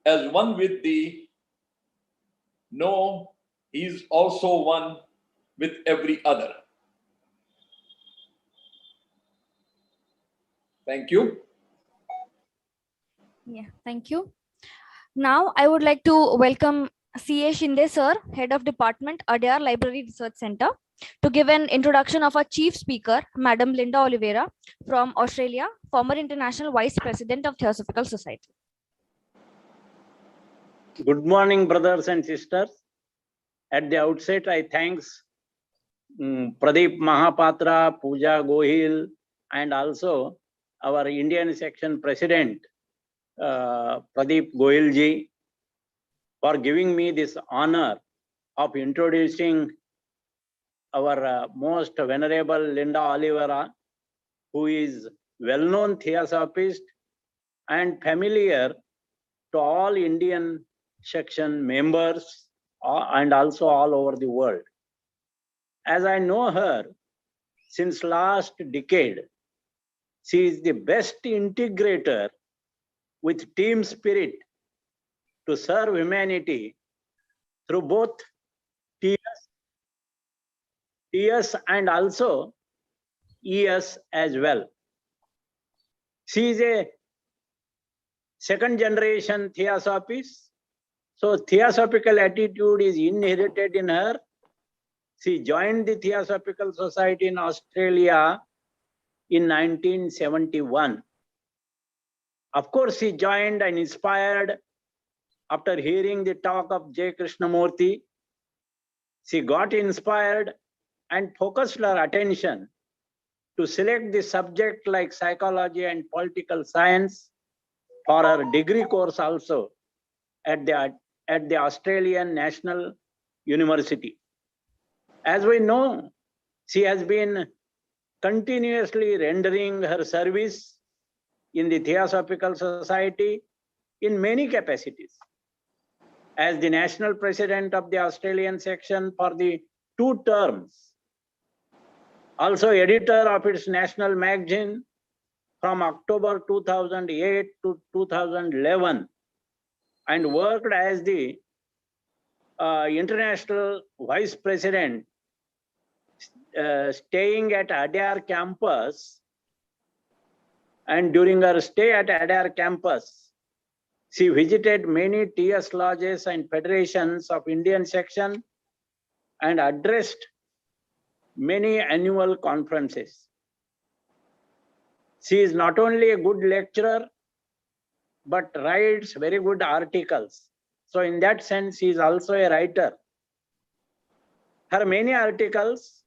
as one with thee. No, he is also one with every other. Thank you. Yeah, thank you. Now I would like to welcome C.A. Shinde sir, Head of Department, Adyar Library Research Center, to give an introduction of our chief speaker, Madam Linda Oliveira from Australia, former International Vice President of Theosophical Society. Good morning, brothers and sisters. At the outset, I thanks Pradeep Mahapatra, Pooja Gohil, and also our Indian section president, Pradeep Gohil ji, for giving me this honor of introducing our most venerable Linda Oliveira, who is well-known theosophist and familiar to all Indian section members and also all over the world. As I know her since last decade, she is the best integrator with team spirit to serve humanity through both TS and also ES as well. She is a second generation theosophist, so theosophical attitude is inherited in her. She joined the Theosophical Society in Australia in 1971. Of course, she joined and inspired after hearing the talk of J. Krishnamurti. She got inspired and focused her attention to select the subject like psychology and political science for her degree course also at the Australian National University. As we know, she has been continuously rendering her service in the Theosophical Society in many capacities. As the national president of the Australian section for the 2 terms, also editor of its national magazine from October 2008 to 2011, and worked as the international vice president, staying at Adyar campus. And during her stay at Adyar campus, she visited many TS lodges and federations of Indian section and addressed many annual conferences. She is not only a good lecturer, but writes very good articles. So in that sense, she is also a writer. Her many articles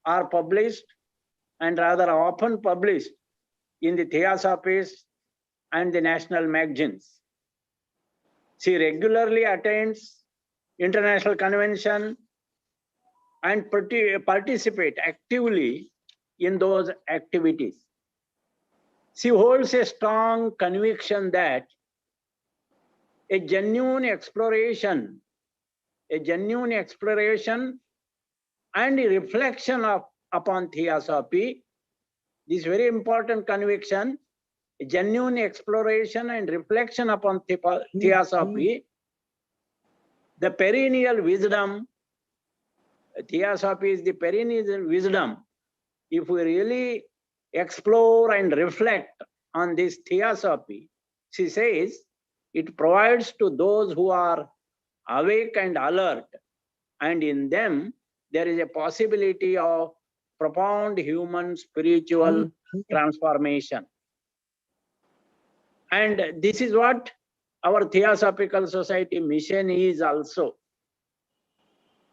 are published and rather often published in the Theosophists and the national magazines. She regularly attends international convention and participate actively in those activities. She holds a strong conviction that a genuine exploration and a reflection upon theosophy, this very important conviction, a genuine exploration and reflection upon theosophy, the perennial wisdom, theosophy is the perennial wisdom. If we really explore and reflect on this theosophy, she says, it provides to those who are awake and alert, and in them there is a possibility of profound human spiritual transformation. And this is what our Theosophical Society mission is also.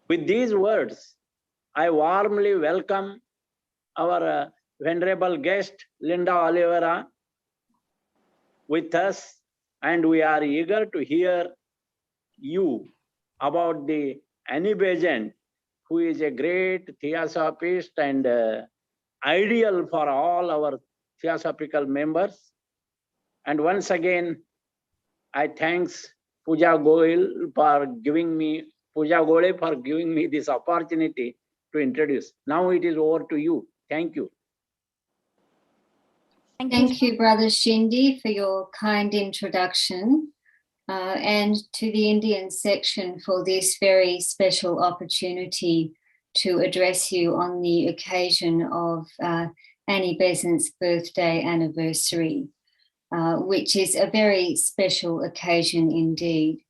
With these words, I warmly welcome our venerable guest, Linda Oliveira, with us, and we are eager to hear you about the Annie Besant, who is a great theosophist and ideal for all our theosophical members. And once again, I thanks Pooja Gohil for giving me this opportunity to introduce. Now it is over to you. Thank you. Thank you, Brother Shinde, for your kind introduction. and to the Indian section for this very special opportunity to address you on the occasion of Annie Besant's birthday anniversary, which is a very special occasion indeed.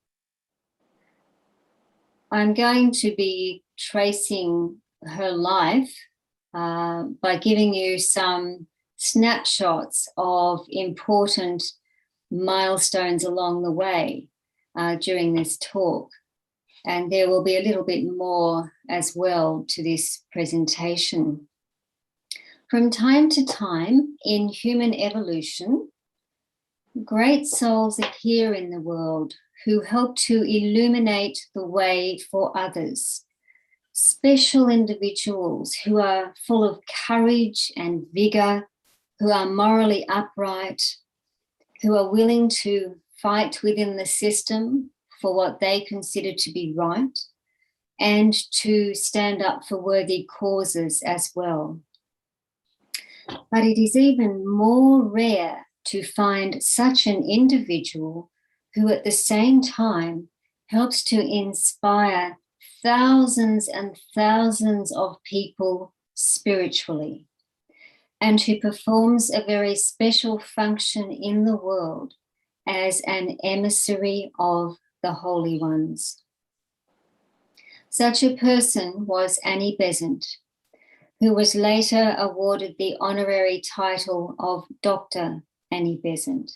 I'm going to be tracing her life by giving you some snapshots of important milestones along the way during this talk. And there will be a little bit more as well to this presentation. From time to time in human evolution, great souls appear in the world who help to illuminate the way for others. Special individuals who are full of courage and vigor, who are morally upright, who are willing to fight within the system for what they consider to be right, and to stand up for worthy causes as well. But it is even more rare to find such an individual who at the same time helps to inspire thousands and thousands of people spiritually, and who performs a very special function in the world as an emissary of the holy ones. Such a person was Annie Besant, who was later awarded the honorary title of Dr. Annie Besant.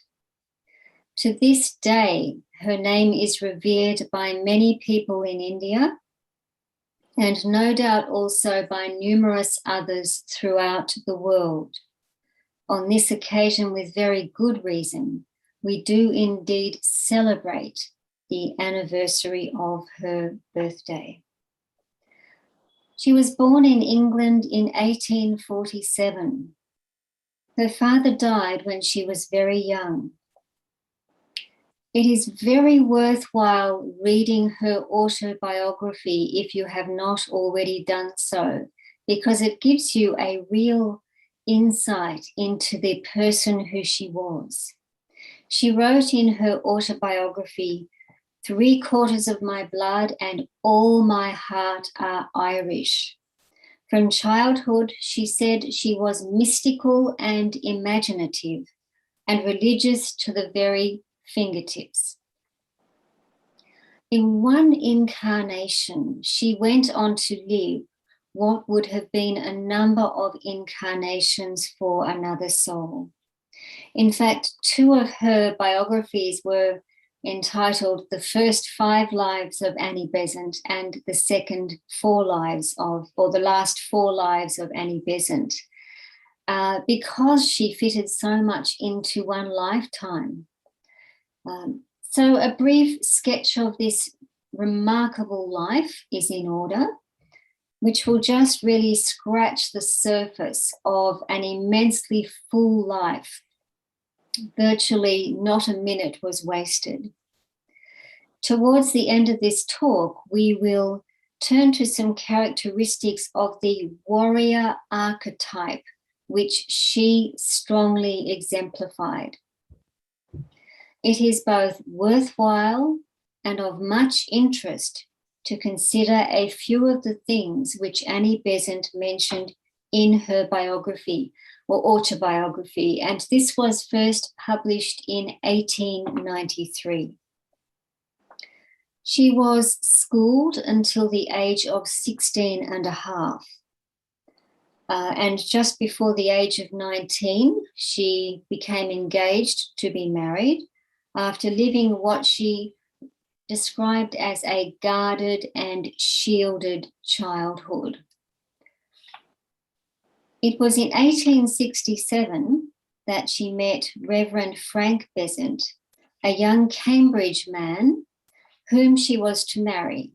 To this day, her name is revered by many people in India, and no doubt also by numerous others throughout the world. On this occasion, with very good reason, we do indeed celebrate the anniversary of her birthday. She was born in England in 1847. Her father died when she was very young. It is very worthwhile reading her autobiography if you have not already done so, because it gives you a real insight into the person who she was. She wrote in her autobiography, "3/4 of my blood and all my heart are Irish." From childhood, she said she was mystical and imaginative and religious to the very fingertips. In one incarnation, she went on to live what would have been a number of incarnations for another soul. In fact, 2 of her biographies were entitled The First 5 Lives of Annie Besant and the second 4 lives of, or the last 4 lives of Annie Besant, because she fitted so much into one lifetime. So a brief sketch of this remarkable life is in order, which will just really scratch the surface of an immensely full life. Virtually not a minute was wasted. Towards the end of this talk, we will turn to some characteristics of the warrior archetype, which she strongly exemplified. It is both worthwhile and of much interest to consider a few of the things which Annie Besant mentioned in her biography or autobiography, and this was first published in 1893. She was schooled until the age of 16 and a half. And just before the age of 19, she became engaged to be married after living what she described as a guarded and shielded childhood. It was in 1867 that she met Reverend Frank Besant, a young Cambridge man whom she was to marry.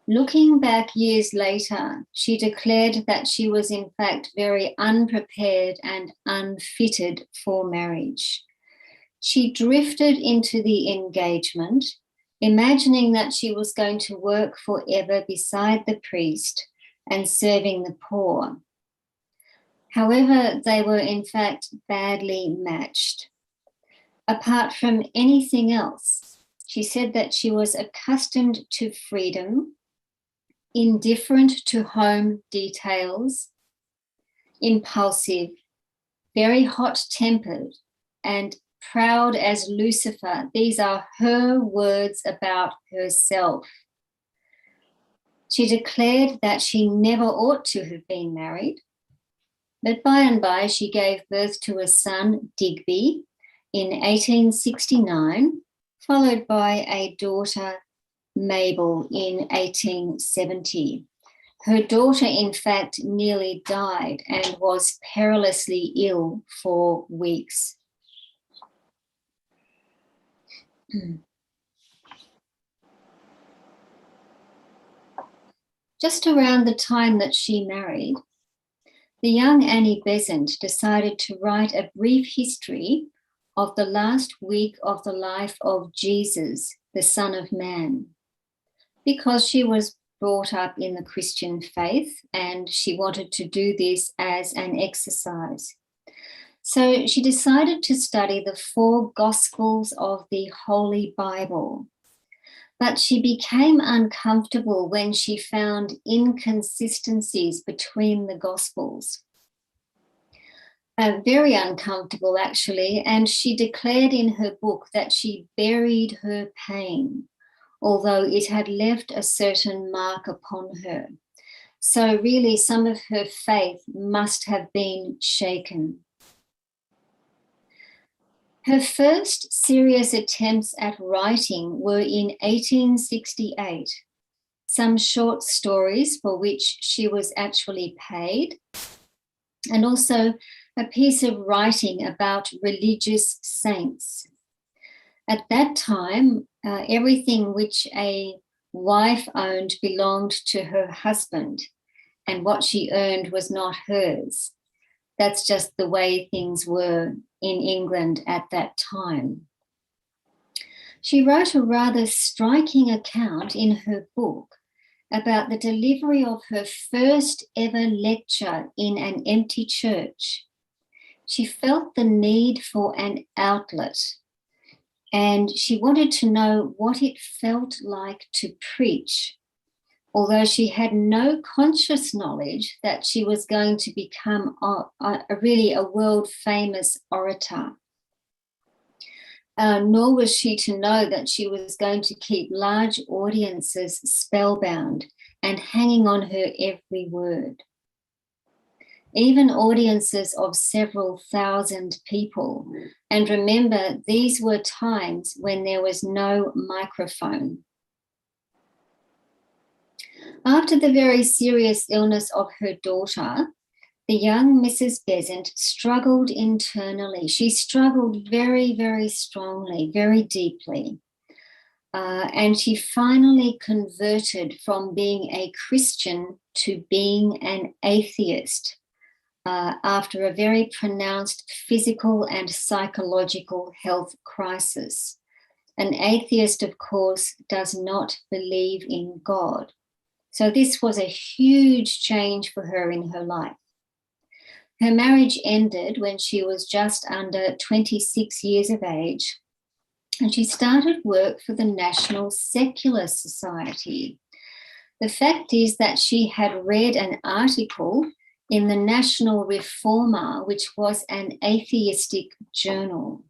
Looking back years later, she declared that she was in fact very unprepared and unfitted for marriage. She drifted into the engagement, imagining that she was going to work forever beside the priest and serving the poor. However, they were in fact badly matched. apart from anything else. She said that she was accustomed to freedom, indifferent to home details, impulsive, very hot-tempered, and proud as Lucifer. These are her words about herself. She declared that she never ought to have been married, but by and by she gave birth to a son, Digby, in 1869, followed by a daughter, Mabel, in 1870. Her daughter, in fact, nearly died and was perilously ill for weeks. Just around the time that she married, the young Annie Besant decided to write a brief history of the last week of the life of Jesus, the Son of Man, because she was brought up in the Christian faith and she wanted to do this as an exercise. So she decided to study the 4 Gospels of the Holy Bible. But she became uncomfortable when she found inconsistencies between the Gospels. Very uncomfortable, actually, and she declared in her book that she buried her pain, although it had left a certain mark upon her. So really, some of her faith must have been shaken. Her first serious attempts at writing were in 1868, some short stories for which she was actually paid, and also a piece of writing about religious saints. At that time, everything which a wife owned belonged to her husband, and what she earned was not hers. That's just the way things were in England at that time. She wrote a rather striking account in her book about the delivery of her first ever lecture in an empty church. She felt the need for an outlet, and she wanted to know what it felt like to preach, although she had no conscious knowledge that she was going to become really a world-famous orator. Nor was she to know that she was going to keep large audiences spellbound and hanging on her every word. Even audiences of several thousand people. And remember, these were times when there was no microphone. After the very serious illness of her daughter, the young Mrs. Besant struggled internally. She struggled very, very strongly, very deeply. And she finally converted from being a Christian to being an atheist after a very pronounced physical and psychological health crisis. An atheist, of course, does not believe in God. So this was a huge change for her in her life. Her marriage ended when she was just under 26 years of age, and she started work for the National Secular Society. The fact is that she had read an article in the National Reformer, which was an atheistic journal.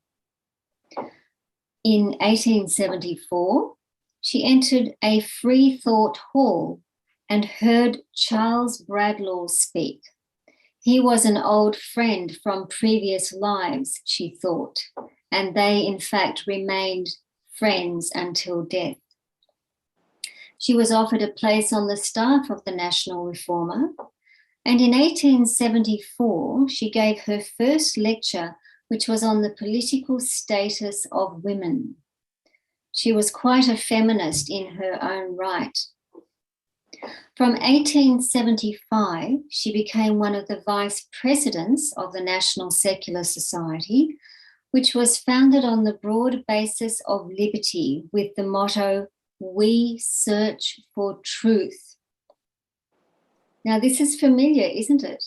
In 1874, she entered a free thought hall and heard Charles Bradlaugh speak. He was an old friend from previous lives, she thought, and they, in fact, remained friends until death. She was offered a place on the staff of the National Reformer, and in 1874, she gave her first lecture, which was on the political status of women. She was quite a feminist in her own right. From 1875, she became one of the vice presidents of the National Secular Society, which was founded on the broad basis of liberty with the motto, "We search for truth." Now, this is familiar, isn't it?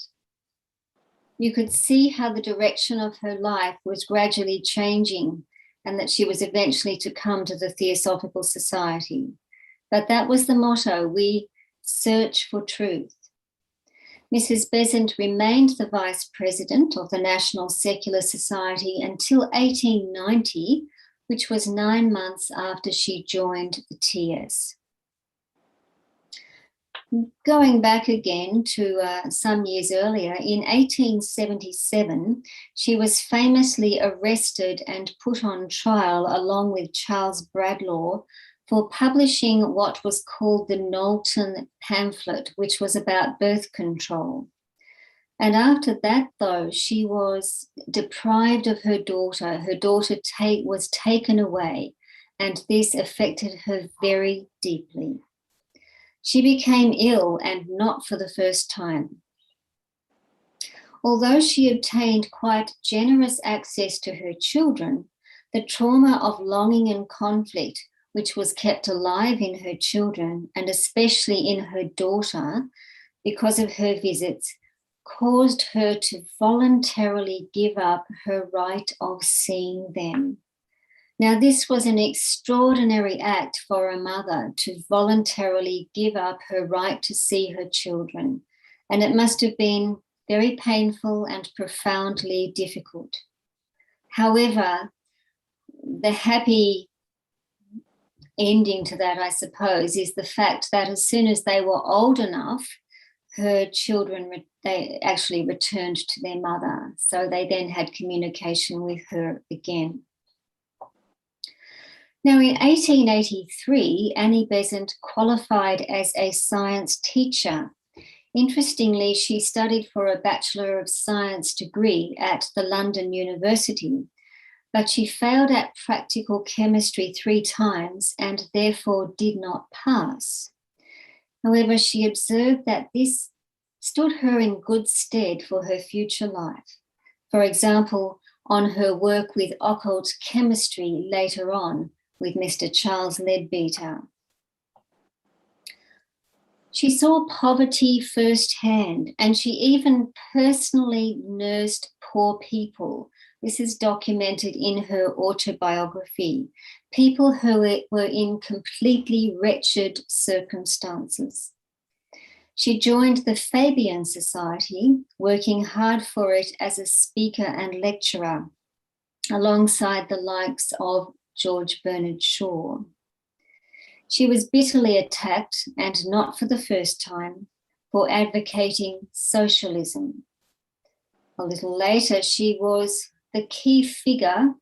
You could see how the direction of her life was gradually changing and that she was eventually to come to the Theosophical Society. But that was the motto: we search for truth. Mrs. Besant remained the vice president of the National Secular Society until 1890, which was 9 months after she joined the TS. Going back again to some years earlier, in 1877, she was famously arrested and put on trial along with Charles Bradlaugh for publishing what was called the Knowlton pamphlet, which was about birth control. And after that, though, she was deprived of her daughter. Her daughter was taken away, and this affected her very deeply. She became ill, and not for the first time. Although she obtained quite generous access to her children, the trauma of longing and conflict, which was kept alive in her children, and especially in her daughter, because of her visits, caused her to voluntarily give up her right of seeing them. Now, this was an extraordinary act for a mother, to voluntarily give up her right to see her children, and it must have been very painful and profoundly difficult. However, the happy ending to that, I suppose, is the fact that as soon as they were old enough, her children, they actually returned to their mother. So they then had communication with her again. Now, in 1883, Annie Besant qualified as a science teacher. Interestingly, she studied for a Bachelor of Science degree at the London University, but she failed at practical chemistry 3 times and therefore did not pass. However, she observed that this stood her in good stead for her future life. For example, on her work with occult chemistry later on with Mr. Charles Leadbeater. She saw poverty firsthand, and she even personally nursed poor people. This is documented in her autobiography. People who were in completely wretched circumstances. She joined the Fabian Society, working hard for it as a speaker and lecturer, alongside the likes of George Bernard Shaw. She was bitterly attacked, and not for the first time, for advocating socialism. A little later, she was the key figure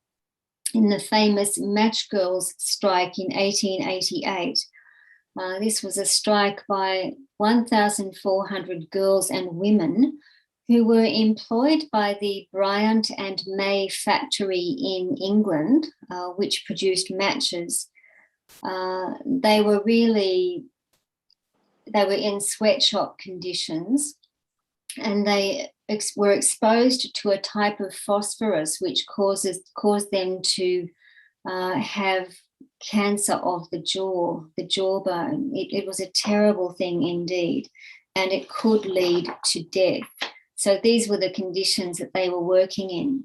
in the famous Match Girls strike in 1888. This was a strike by 1,400 girls and women who were employed by the Bryant and May factory in England, which produced matches. They were in sweatshop conditions, and they were exposed to a type of phosphorus which caused them to have cancer of the jawbone. It was a terrible thing indeed, and it could lead to death. So these were the conditions that they were working in.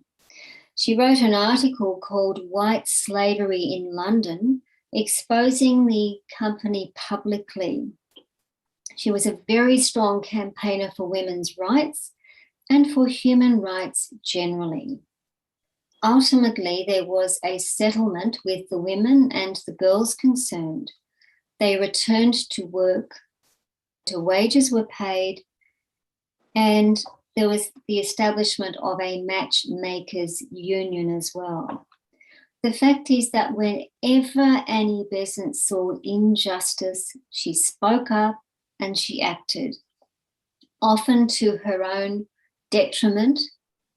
She wrote an article called White Slavery in London, exposing the company publicly. She was a very strong campaigner for women's rights and for human rights generally. Ultimately, there was a settlement with the women and the girls concerned. They returned to work, the wages were paid, and there was the establishment of a matchmakers union as well. The fact is that whenever Annie Besant saw injustice, she spoke up and she acted, often to her own detriment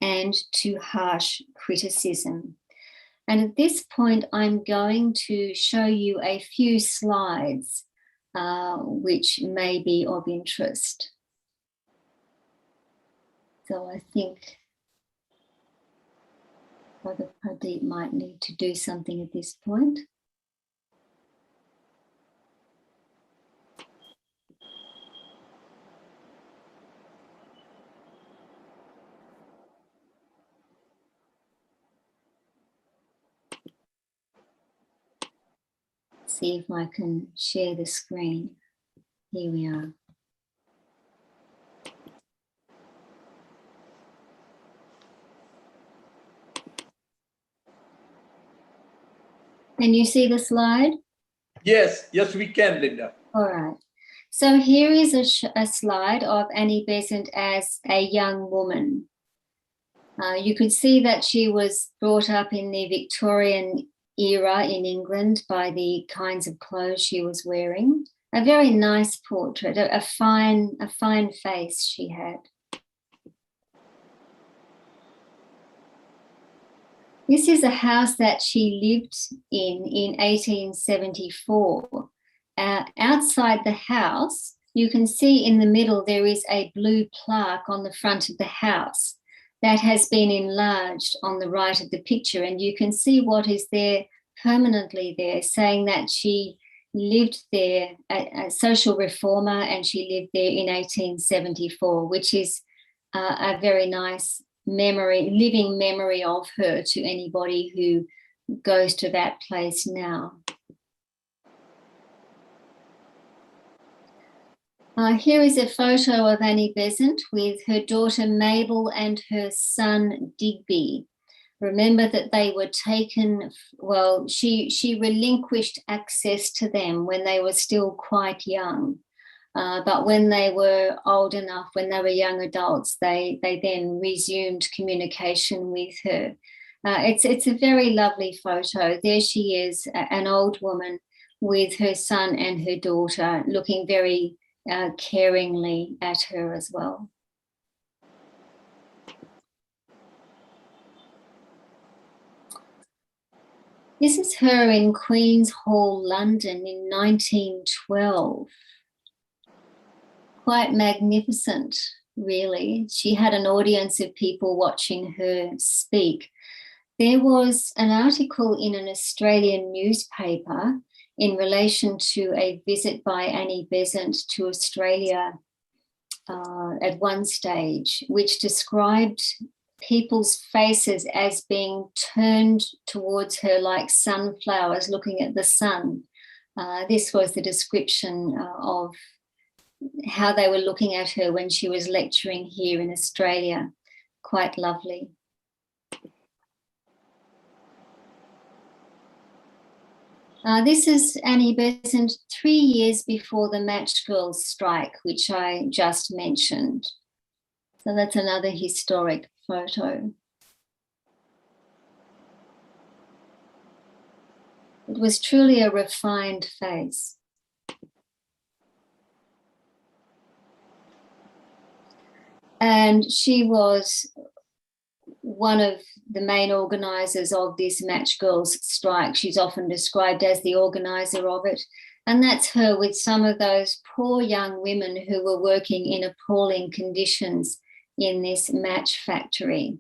and to harsh criticism. And at this point, I'm going to show you a few slides which may be of interest. So I think Brother Pradeep might need to do something at this point. see if I can share the screen. Here we are. Can you see the slide? Yes, yes, we can, Linda. All right. So here is a slide of Annie Besant as a young woman. You could see that she was brought up in the Victorian era in England by the kinds of clothes she was wearing. A very nice portrait, a fine face she had. This is a house that she lived in 1874. Outside the house, you can see in the middle there is a blue plaque on the front of the house that has been enlarged on the right of the picture, and you can see what is there permanently there, saying that she lived there, a social reformer, and she lived there in 1874, which is a very nice memory, living memory of her to anybody who goes to that place now. Here is a photo of Annie Besant with her daughter Mabel and her son Digby. Remember that they were taken, well, she relinquished access to them when they were still quite young. But when they were old enough, when they were young adults, they then resumed communication with her. It's a very lovely photo. There she is, an old woman with her son and her daughter, looking very caringly at her as well. This is her in Queen's Hall, London in 1912. Quite magnificent, really. She had an audience of people watching her speak. There was an article in an Australian newspaper in relation to a visit by Annie Besant to Australia at one stage, which described people's faces as being turned towards her like sunflowers looking at the sun. This was the description of how they were looking at her when she was lecturing here in Australia. Quite lovely. This is Annie Besant 3 years before the Match Girls strike, which I just mentioned. So that's another historic photo. It was truly a refined face. And she was one of the main organisers of this Match Girls strike. She's often described as the organiser of it. And that's her with some of those poor young women who were working in appalling conditions in this match factory.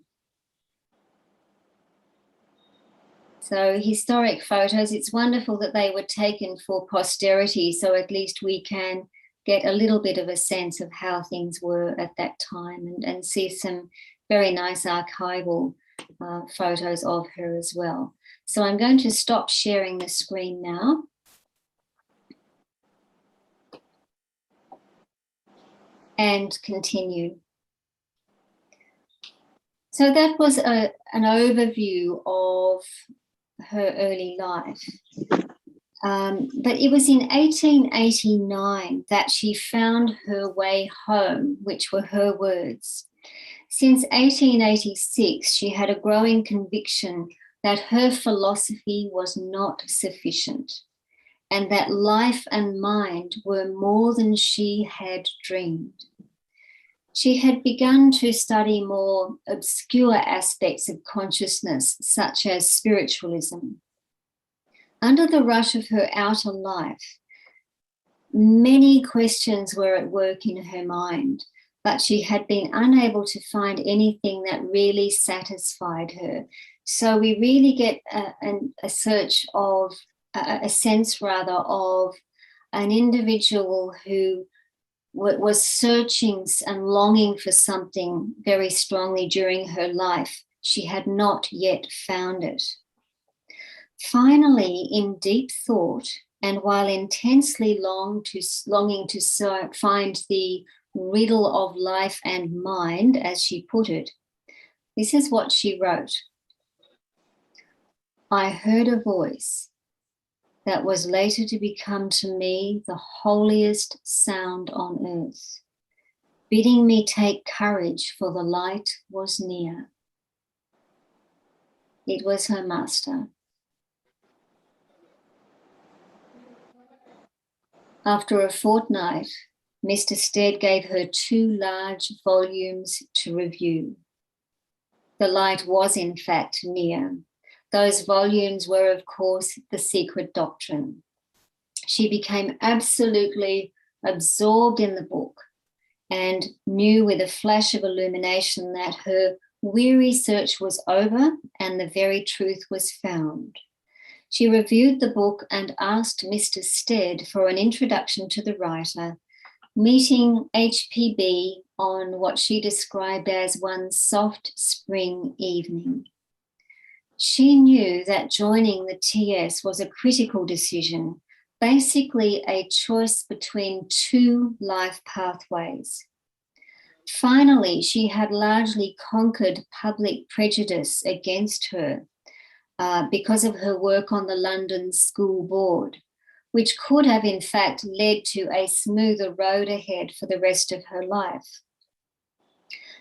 So historic photos, it's wonderful that they were taken for posterity, so at least we can get a little bit of a sense of how things were at that time and see some very nice archival photos of her as well. So I'm going to stop sharing the screen now. And continue. So that was an overview of her early life. But it was in 1889 that she found her way home, which were her words. Since 1886, she had a growing conviction that her philosophy was not sufficient and that life and mind were more than she had dreamed. She had begun to study more obscure aspects of consciousness, such as spiritualism. Under the rush of her outer life, many questions were at work in her mind, but she had been unable to find anything that really satisfied her. So we really get a sense of an individual who was searching and longing for something very strongly during her life. She had not yet found it. Finally, in deep thought, and while intensely longing to find the riddle of life and mind, as she put it, this is what she wrote. I heard a voice that was later to become to me the holiest sound on earth, bidding me take courage, for the light was near. It was her master. After a fortnight, Mr. Stead gave her 2 large volumes to review. The light was in fact near. Those volumes were, of course, The Secret Doctrine. She became absolutely absorbed in the book and knew with a flash of illumination that her weary search was over and the very truth was found. She reviewed the book and asked Mr. Stead for an introduction to the writer, meeting HPB on what she described as one soft spring evening. She knew that joining the TS was a critical decision, basically a choice between 2 life pathways. Finally, she had largely conquered public prejudice against her because of her work on the London School Board, which could have in fact led to a smoother road ahead for the rest of her life.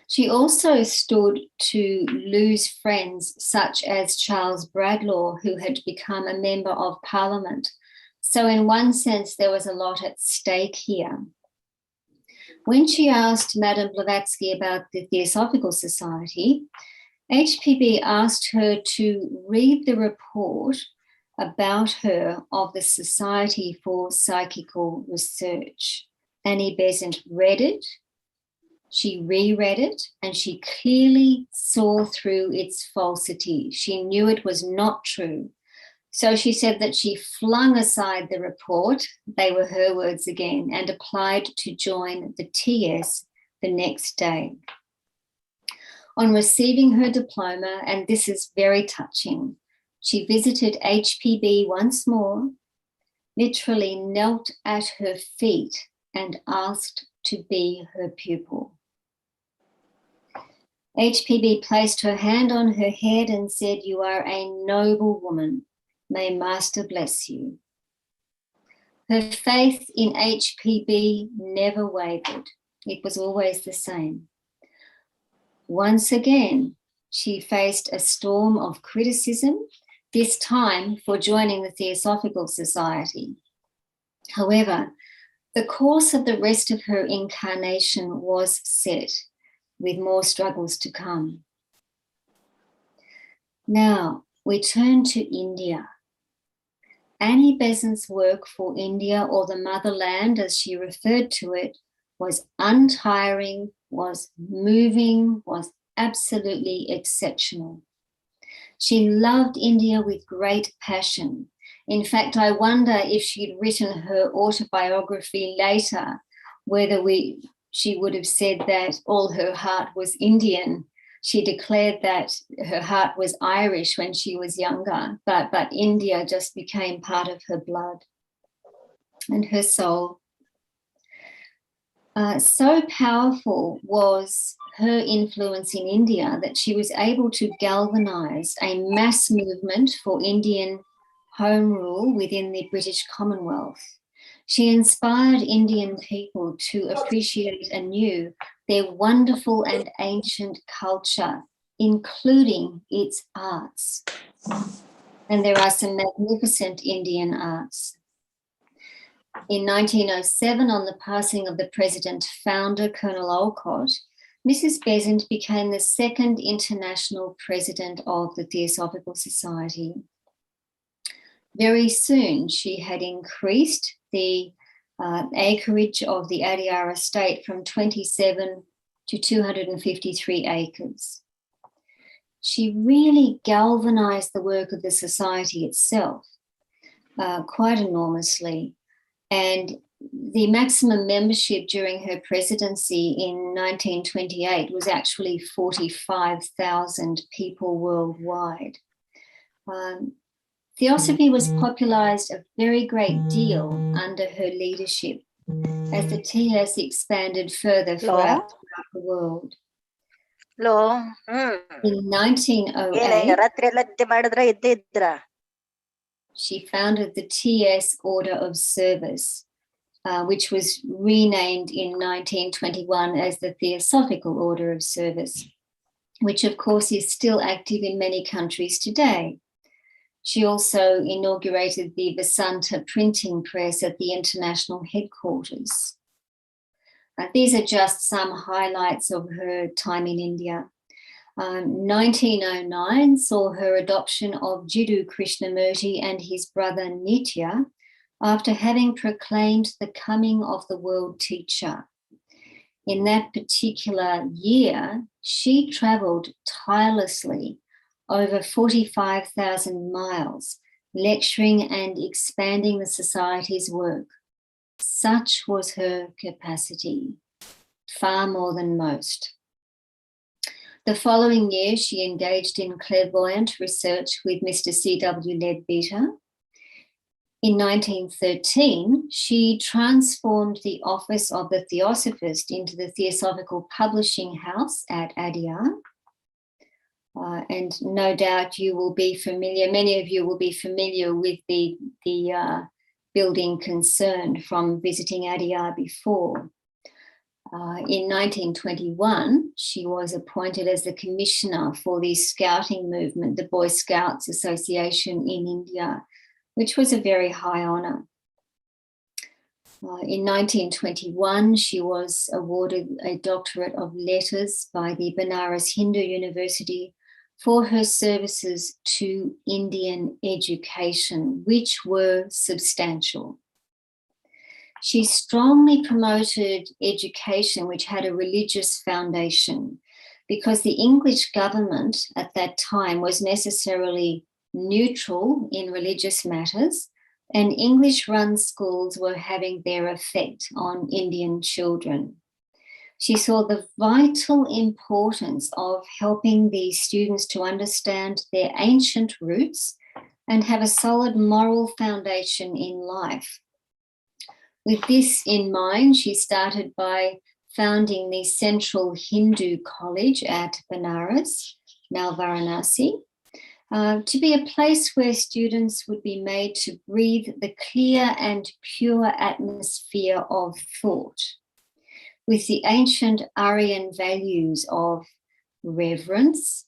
She also stood to lose friends such as Charles Bradlaugh, who had become a member of Parliament. So in one sense, there was a lot at stake here. When she asked Madame Blavatsky about the Theosophical Society, HPB asked her to read the report about her of the Society for Psychical Research. Annie Besant read it, she reread it, and she clearly saw through its falsity. She knew it was not true. So she said that she flung aside the report, they were her words again, and applied to join the TS the next day. On receiving her diploma, and this is very touching, she visited HPB once more, literally knelt at her feet and asked to be her pupil. HPB placed her hand on her head and said, "You are a noble woman. May Master bless you." Her faith in HPB never wavered. It was always the same. Once again, she faced a storm of criticism, this time for joining the Theosophical Society. However, the course of the rest of her incarnation was set, with more struggles to come. Now, we turn to India. Annie Besant's work for India, or the motherland as she referred to it, was untiring, was moving, was absolutely exceptional. She loved India with great passion. In fact, I wonder if she'd written her autobiography later, whether she would have said that all her heart was Indian. She declared that her heart was Irish when she was younger, but India just became part of her blood and her soul. So powerful was her influence in India that she was able to galvanize a mass movement for Indian home rule within the British Commonwealth. She inspired Indian people to appreciate anew their wonderful and ancient culture, including its arts. And there are some magnificent Indian arts. In 1907, on the passing of the president founder, Colonel Olcott, Mrs. Besant became the second international president of the Theosophical Society. Very soon, she had increased the acreage of the Adyar estate from 27 to 253 acres. She really galvanized the work of the society itself quite enormously. And the maximum membership during her presidency in 1928 was actually 45,000 people worldwide. Theosophy was popularized a very great deal under her leadership as the TS expanded further throughout the world. Hello. In 1908, ರಾತ್ರಿ ಎಲ್ಲ ನಿದ್ದೆ ಮಾಡಿದ್ರ ಇದ್ದೇ ಇದ್ರ she founded the TS Order of Service, which was renamed in 1921 as the Theosophical Order of Service, which of course is still active in many countries today. She also inaugurated the Besant printing press at the international headquarters. These are just some highlights of her time in India. 1909 saw her adoption of Jiddu Krishnamurti and his brother Nitya after having proclaimed the coming of the world teacher. In that particular year, she travelled tirelessly over 45,000 miles, lecturing and expanding the society's work. Such was her capacity, far more than most. The following year, she engaged in clairvoyant research with Mr. C.W. Leadbeater. In 1913, she transformed the office of the Theosophist into the Theosophical Publishing House at Adyar. And no doubt you will be familiar, many of you will be familiar with the building concerned from visiting Adyar before. In 1921, she was appointed as the commissioner for the scouting movement, the Boy Scouts Association in India, which was a very high honour. In 1921, she was awarded a doctorate of letters by the Banaras Hindu University for her services to Indian education, which were substantial. She strongly promoted education which had a religious foundation, because the English government at that time was necessarily neutral in religious matters, and English-run schools were having their effect on Indian children. She saw the vital importance of helping these students to understand their ancient roots and have a solid moral foundation in life. With this in mind, she started by founding the Central Hindu College at Banaras, now Varanasi, to be a place where students would be made to breathe the clear and pure atmosphere of thought, with the ancient Aryan values of reverence,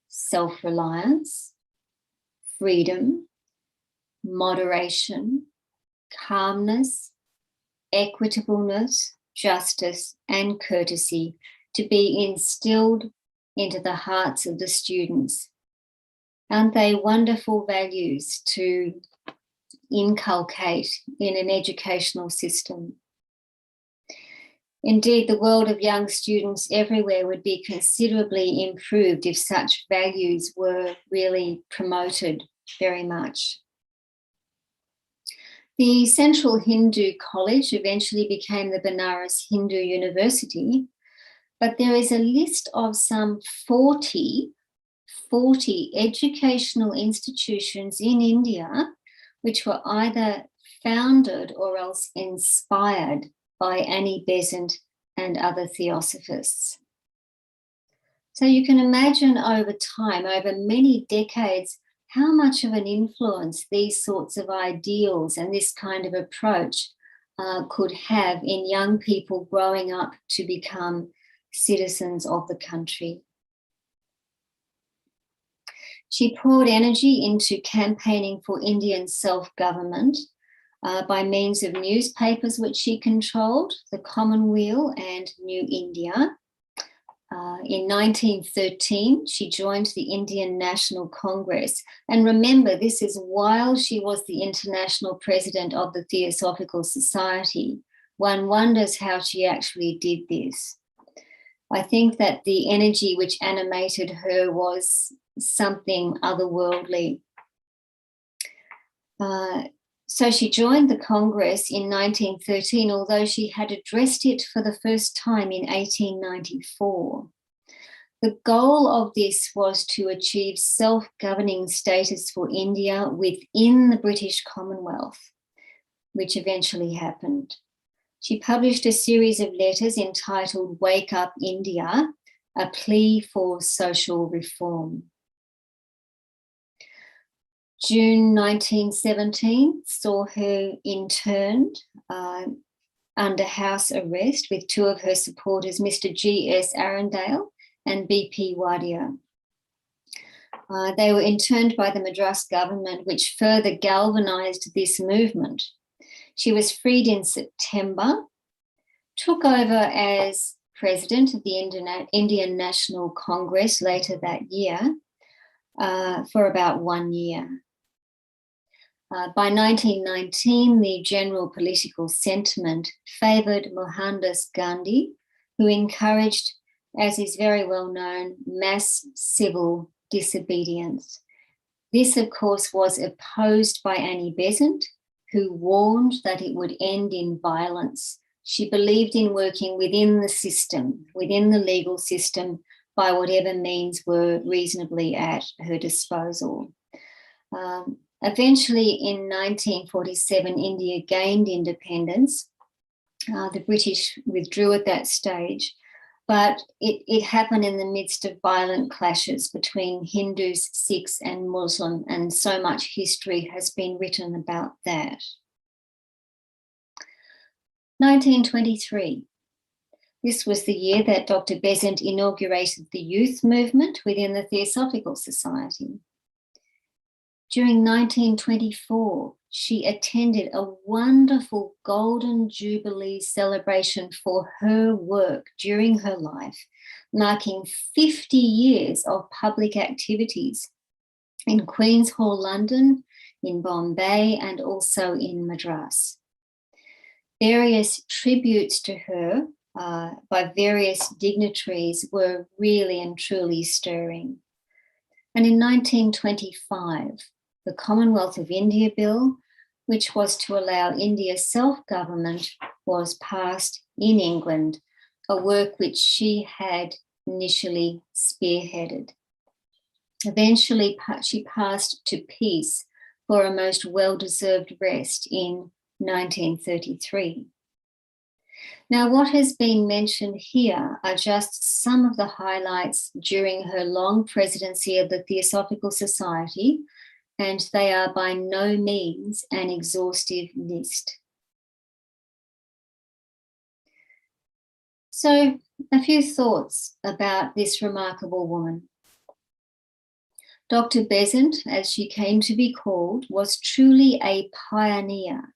self-reliance, freedom, moderation, calmness, equitableness, justice, and courtesy to be instilled into the hearts of the students. Aren't they wonderful values to inculcate in an educational system? Indeed, the world of young students everywhere would be considerably improved if such values were really promoted very much. The Central Hindu College eventually became the Banaras Hindu University, but there is a list of some 40 educational institutions in India which were either founded or else inspired by Annie Besant and other theosophists. So you can imagine over time, over many decades, how much of an influence these sorts of ideals and this kind of approach could have in young people growing up to become citizens of the country. She poured energy into campaigning for Indian self-government by means of newspapers which she controlled, the Commonweal and New India. In 1913, she joined the Indian National Congress. And remember, this is while she was the international president of the Theosophical Society. One wonders how she actually did this. I think that the energy which animated her was something otherworldly. So she joined the Congress in 1913, although she had addressed it for the first time in 1894. The goal of this was to achieve self-governing status for India within the British Commonwealth, which eventually happened. She published a series of letters entitled Wake Up India, a plea for social reform. June 1917 saw her interned under house arrest with two of her supporters, Mr. G.S. Arundale and B.P. Wadia. They were interned by the Madras government, which further galvanised this movement. She was freed in September, took over as president of the Indian National Congress later that year for about 1 year. By 1919, the general political sentiment favoured Mohandas Gandhi, who encouraged, as is very well known, mass civil disobedience. This, of course, was opposed by Annie Besant, who warned that it would end in violence. She believed in working within the system, within the legal system, by whatever means were reasonably at her disposal. Eventually, in 1947, India gained independence. The British withdrew at that stage, but it happened in the midst of violent clashes between Hindus, Sikhs, and Muslim, and so much history has been written about that. 1923. This was the year that Dr. Besant inaugurated the youth movement within the Theosophical Society. During 1924, she attended a wonderful Golden Jubilee celebration for her work during her life, marking 50 years of public activities in Queen's Hall, London, in Bombay, and also in Madras. Various tributes to her by various dignitaries were really and truly stirring. And in 1925, the Commonwealth of India Bill, which was to allow India self-government, was passed in England, a work which she had initially spearheaded. Eventually, she passed to peace for a most well-deserved rest in 1933. Now, what has been mentioned here are just some of the highlights during her long presidency of the Theosophical Society, and they are by no means an exhaustive list. So, a few thoughts about this remarkable woman. Dr. Besant, as she came to be called, was truly a pioneer,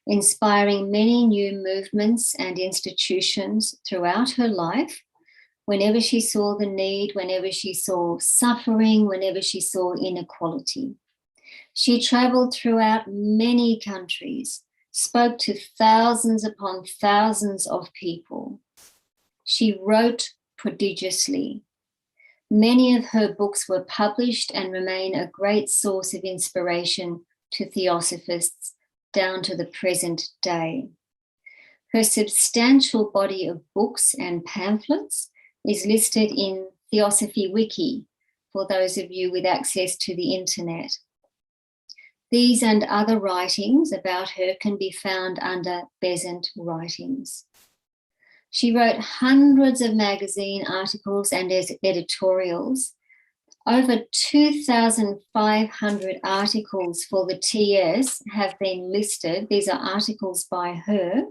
inspiring many new movements and institutions throughout her life, whenever she saw the need, whenever she saw suffering, whenever she saw inequality. She travelled throughout many countries, spoke to thousands upon thousands of people. She wrote prodigiously. Many of her books were published and remain a great source of inspiration to theosophists down to the present day. Her substantial body of books and pamphlets is listed in Theosophy Wiki for those of you with access to the internet. These and other writings about her can be found under Besant Writings. She wrote hundreds of magazine articles and editorials. Over 2,500 articles for the TS have been listed. These are articles by her.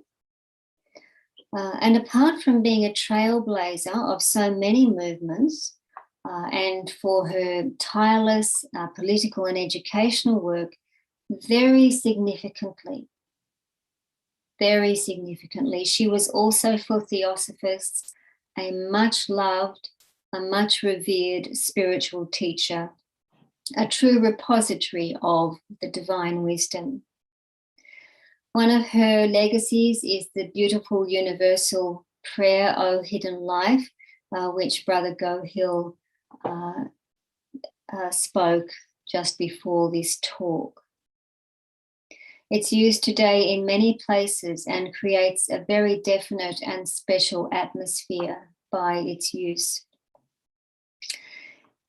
And apart from being a trailblazer of so many movements, and for her tireless political and educational work, very significantly, she was also for theosophists a much loved, a much revered spiritual teacher, a true repository of the divine wisdom. One of her legacies is the beautiful universal prayer, O Hidden Life, which Brother Gohill spoke just before this talk. It's used today in many places and creates a very definite and special atmosphere by its use.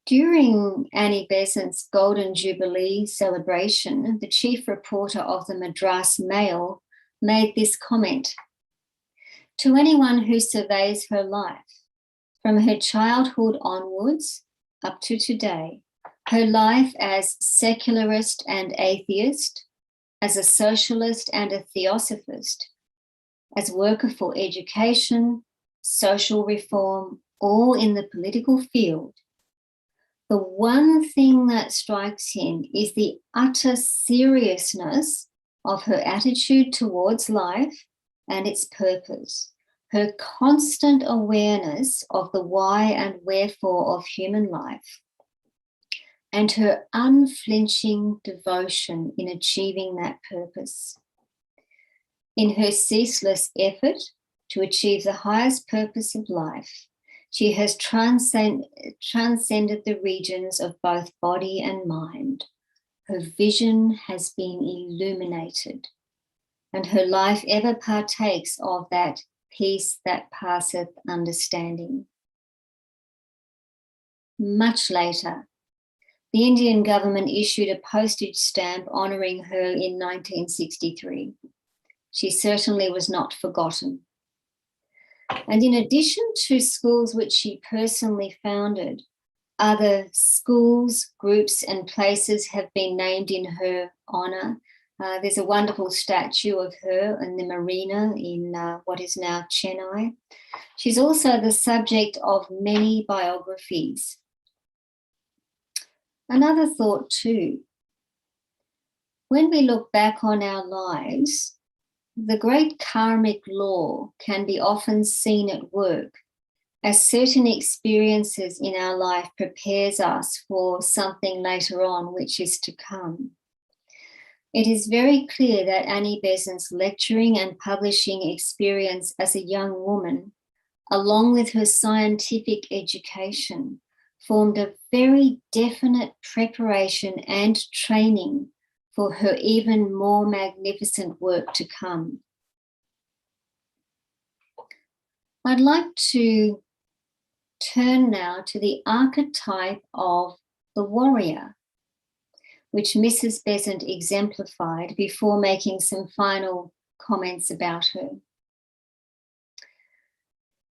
During Annie Besant's Golden Jubilee celebration, the chief reporter of the Madras Mail made this comment: "To anyone who surveys her life, from her childhood onwards up to today, her life as secularist and atheist, as a socialist and a theosophist, as worker for education, social reform, or in the political field, the one thing that strikes him is the utter seriousness of her attitude towards life and its purpose, her constant awareness of the why and wherefore of human life, and her unflinching devotion in achieving that purpose. In her ceaseless effort to achieve the highest purpose of life, she has transcended the regions of both body and mind. Her vision has been illuminated, and her life ever partakes of that peace that passeth understanding." Much later, the Indian government issued a postage stamp honouring her in 1963. She certainly was not forgotten. And in addition to schools which she personally founded, other schools, groups, and places have been named in her honour. There's a wonderful statue of her in the marina in what is now Chennai. She's also the subject of many biographies. Another thought too, when we look back on our lives, the great karmic law can be often seen at work, as certain experiences in our life prepares us for something later on which is to come. It is very clear that Annie Besant's lecturing and publishing experience as a young woman, along with her scientific education, formed a very definite preparation and training for her even more magnificent work to come. I'd like to turn now to the archetype of the warrior, which Mrs. Besant exemplified before making some final comments about her.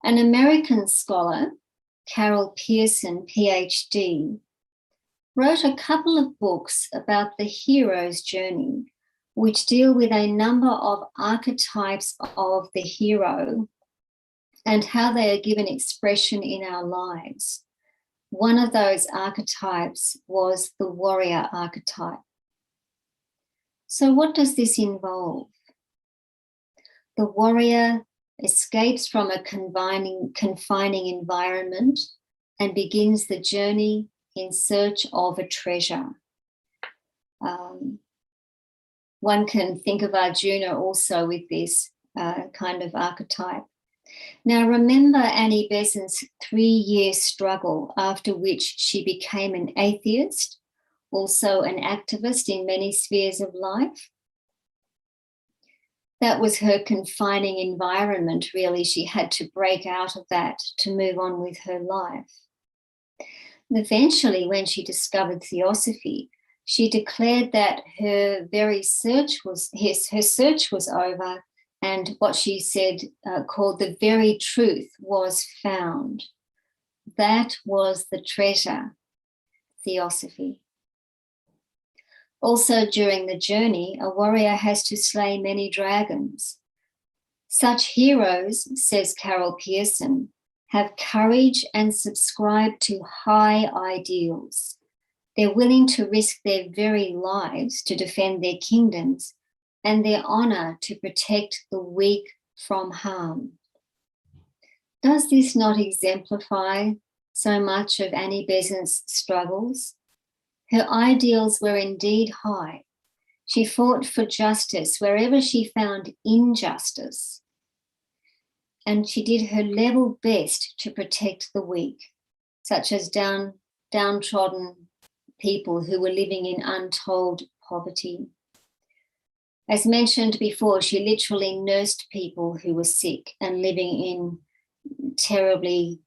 An American scholar, Carol Pearson, PhD, wrote a couple of books about the hero's journey, which deal with a number of archetypes of the hero and how they are given expression in our lives. One of those archetypes was the warrior archetype. So what does this involve? The warrior escapes from a confining environment and begins the journey in search of a treasure. One can think of Arjuna also with this kind of archetype. Now remember Annie Besant's 3-year struggle, after which she became an atheist, also an activist in many spheres of life. That was her confining environment, really. She had to break out of that to move on with her life. Eventually, when she discovered Theosophy, she declared that her search was over, and what she said called the very truth was found. That was the treasure, Theosophy. Also, during the journey, a warrior has to slay many dragons. Such heroes, says Carol Pearson, have courage and subscribe to high ideals. They're willing to risk their very lives to defend their kingdoms and their honour to protect the weak from harm. Does this not exemplify so much of Annie Besant's struggles? Her ideals were indeed high. She fought for justice wherever she found injustice. And she did her level best to protect the weak, such as downtrodden people who were living in untold poverty. As mentioned before, she literally nursed people who were sick and living in terribly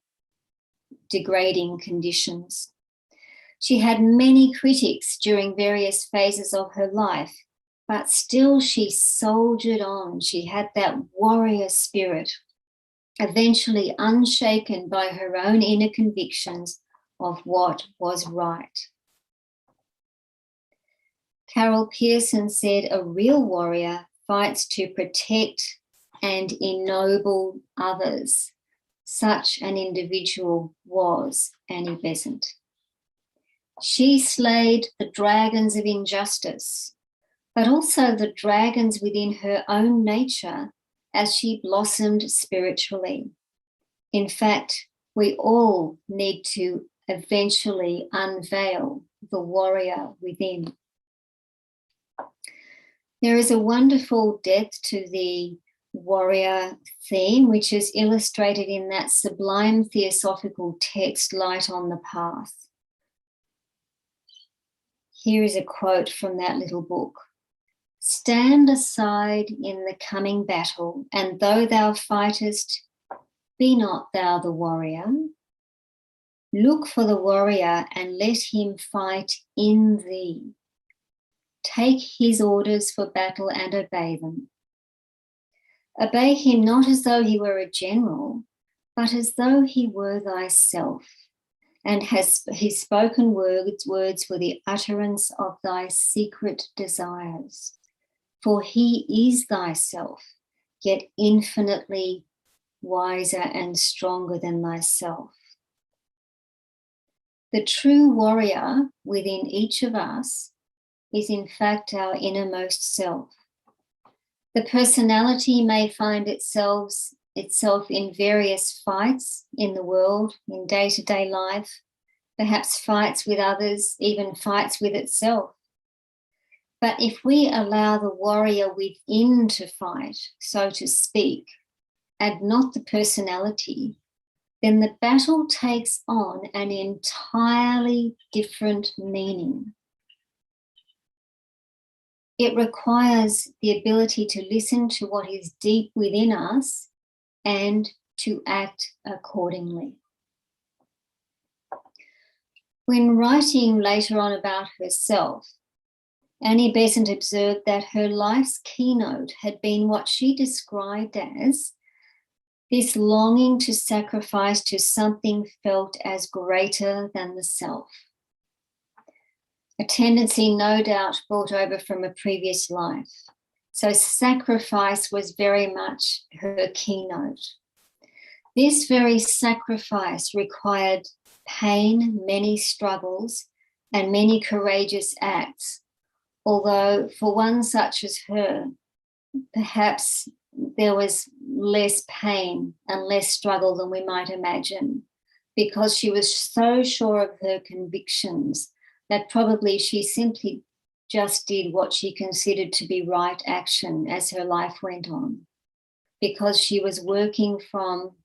degrading conditions. She had many critics during various phases of her life, but still she soldiered on. She had that warrior spirit, eventually unshaken by her own inner convictions of what was right. Carol Pearson said, "A real warrior fights to protect and ennoble others." Such an individual was Annie Besant. She slayed the dragons of injustice, but also the dragons within her own nature as she blossomed spiritually. In fact, we all need to eventually unveil the warrior within. There is a wonderful depth to the warrior theme, which is illustrated in that sublime theosophical text, Light on the Path. Here is a quote from that little book. "Stand aside in the coming battle, and though thou fightest, be not thou the warrior. Look for the warrior and let him fight in thee. Take his orders for battle and obey them. Obey him not as though he were a general, but as though he were thyself, and has his spoken words were the utterance of thy secret desires. For he is thyself, yet infinitely wiser and stronger than thyself." The true warrior within each of us is in fact our innermost self. The personality may find itself in various fights in the world, in day-to-day life, perhaps fights with others, even fights with itself. But if we allow the warrior within to fight, so to speak, and not the personality, then the battle takes on an entirely different meaning. It requires the ability to listen to what is deep within us and to act accordingly. When writing later on about herself, Annie Besant observed that her life's keynote had been what she described as this longing to sacrifice to something felt as greater than the self. A tendency no doubt brought over from a previous life. So sacrifice was very much her keynote. This very sacrifice required pain, many struggles, and many courageous acts. Although for one such as her, perhaps there was less pain and less struggle than we might imagine, because she was so sure of her convictions that probably she simply just did what she considered to be right action as her life went on, because she was working from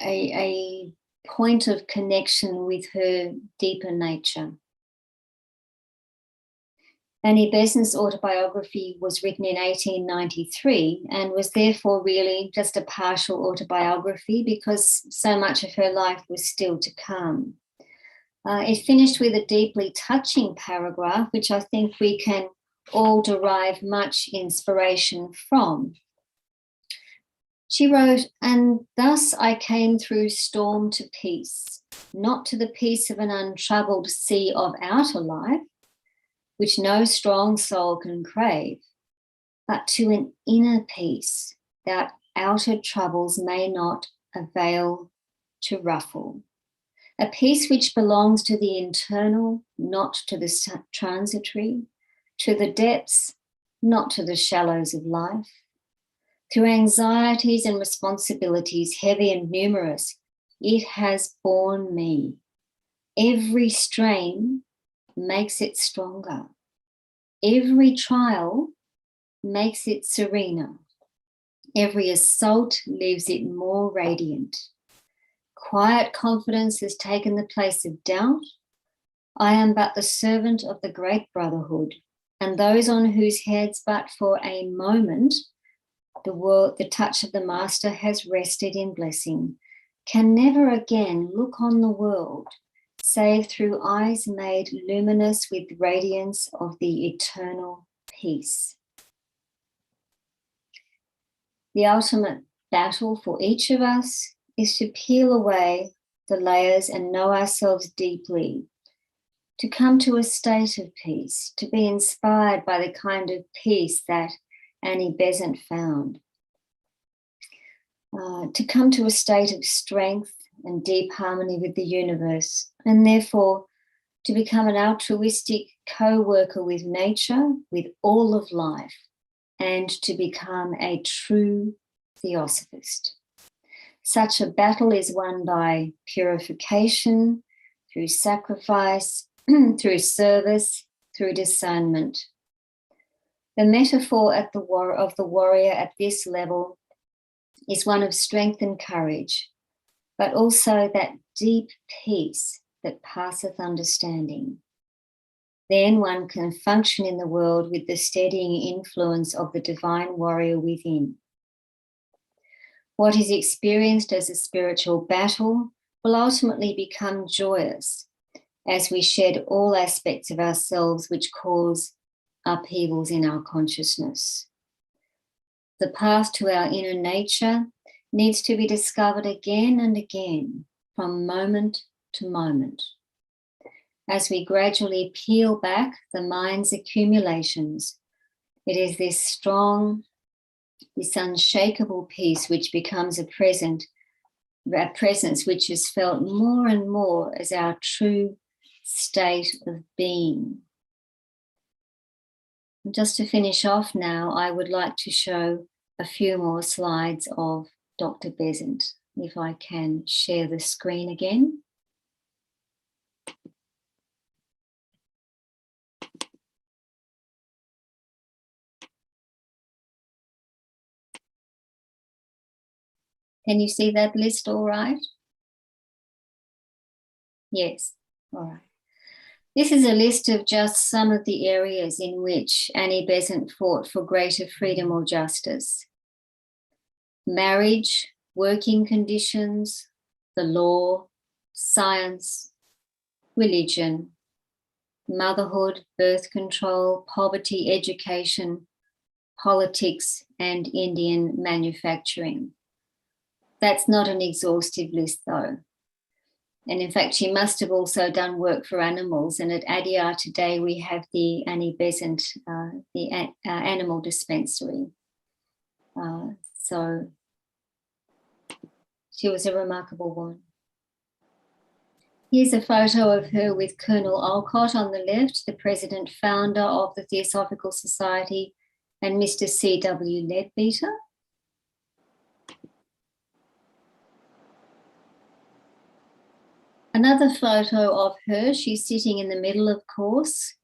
a point of connection with her deeper nature. Annie Besant's autobiography was written in 1893 and was therefore really just a partial autobiography because so much of her life was still to come. It finished with a deeply touching paragraph, which I think we can all derive much inspiration from. She wrote, "And thus I came through storm to peace, not to the peace of an untroubled sea of outer life, which no strong soul can crave, but to an inner peace that outer troubles may not avail to ruffle. A peace which belongs to the internal, not to the transitory, to the depths, not to the shallows of life. Through anxieties and responsibilities heavy and numerous, it has borne me. Every strain makes it stronger. Every trial makes it serener. Every assault leaves it more radiant. Quiet confidence has taken the place of doubt. I am but the servant of the great brotherhood, and those on whose heads but for a moment the touch of the Master has rested in blessing, can never again look on the world save through eyes made luminous with radiance of the eternal peace. The ultimate battle for each of us is to peel away the layers and know ourselves deeply, to come to a state of peace, to be inspired by the kind of peace that Annie Besant found, to come to a state of strength and deep harmony with the universe, and therefore to become an altruistic co-worker with nature, with all of life, and to become a true Theosophist. Such a battle is won by purification, through sacrifice, through service, through discernment. The metaphor of the warrior at this level is one of strength and courage, but also that deep peace that passeth understanding. Then one can function in the world with the steadying influence of the divine warrior within. What is experienced as a spiritual battle will ultimately become joyous as we shed all aspects of ourselves which cause upheavals in our consciousness. The path to our inner nature needs to be discovered again and again, from moment to moment. As we gradually peel back the mind's accumulations, it is this strong, this unshakable peace which becomes a presence which is felt more and more as our true state of being. And just to finish off now, I would like to show a few more slides of Dr. Besant, if I can share the screen again. Can you see that list all right? Yes, all right. This is a list of just some of the areas in which Annie Besant fought for greater freedom or justice. Marriage, working conditions, the law, science, religion, motherhood, birth control, poverty, education, politics, and Indian manufacturing. That's not an exhaustive list though. And in fact, she must have also done work for animals. And at ADIAR today, we have the Annie Besant, the animal dispensary. So she was a remarkable one. Here's a photo of her with Colonel Olcott on the left, the president founder of the Theosophical Society, and Mr. C.W. Leadbeater. Another photo of her, she's sitting in the middle, of course.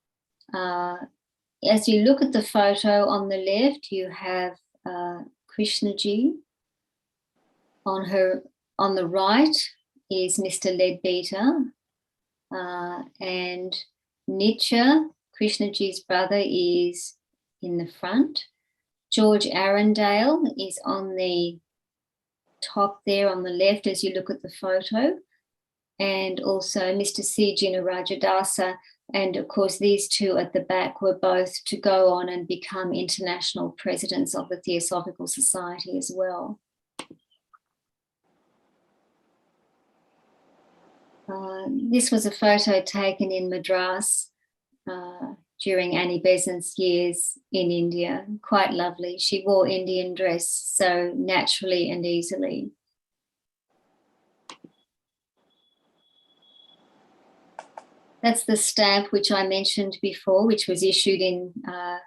As you look at the photo on the left, you have Krishnaji. On the right is Mr. Leadbeater, and Nietzsche, Krishnaji's brother, is in the front. George Arundel is on the top there on the left as you look at the photo. And also Mr. C. Rajadasa, and of course these two at the back were both to go on and become international presidents of the Theosophical Society as well. This was a photo taken in Madras during Annie Besant's years in India. Quite lovely. She wore Indian dress so naturally and easily. That's the stamp which I mentioned before, which was issued in, I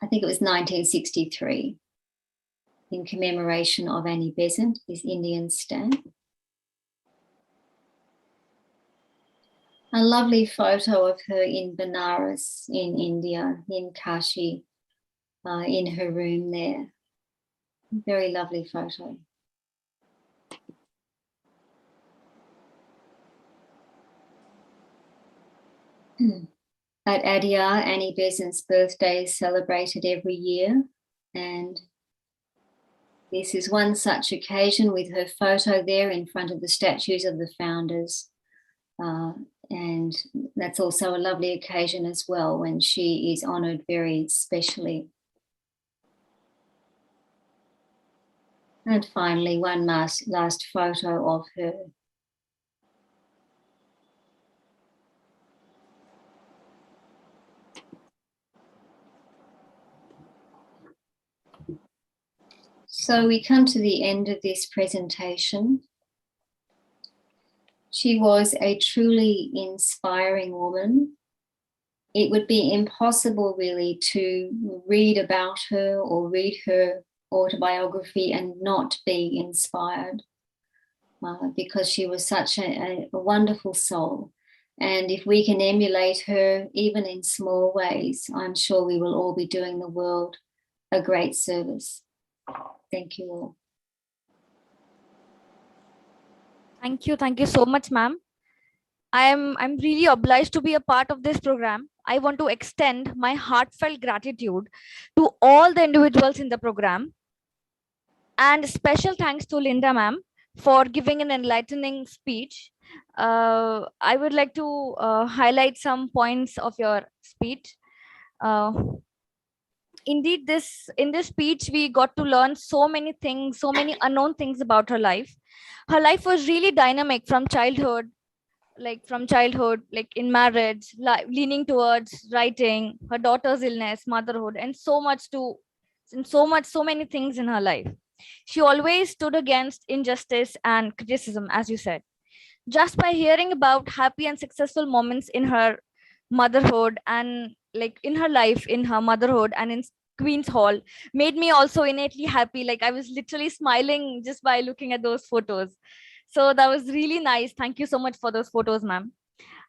think it was 1963, in commemoration of Annie Besant, this Indian stamp. A lovely photo of her in Benares in India, in Kashi, in her room there. Very lovely photo. At ADIAR, Annie Besant's birthday is celebrated every year, and this is one such occasion with her photo there in front of the statues of the founders. And that's also a lovely occasion as well when she is honoured very specially. And finally, one last photo of her. So we come to the end of this presentation. She was a truly inspiring woman. It would be impossible really to read about her or read her autobiography and not be inspired because she was such a wonderful soul. And if we can emulate her, even in small ways, I'm sure we will all be doing the world a great service. Thank you all. Thank you so much, ma'am. I'm really obliged to be a part of this program. I want to extend my heartfelt gratitude to all the individuals in the program, and special thanks to Linda ma'am for giving an enlightening speech. I would like to highlight some points of your speech. Uh, Indeed, in this speech we got to learn so many things, so many unknown things about her life. Her life was really dynamic from childhood, like in marriage, leaning towards writing, her daughter's illness, motherhood, and so many things in her life. She always stood against injustice and criticism, as you said. Just by hearing about happy and successful moments in her motherhood and like in her life, in her motherhood and in Queen's Hall, made me also innately happy. Like I was literally smiling just by looking at those photos. So that was really nice. Thank you so much for those photos, ma'am.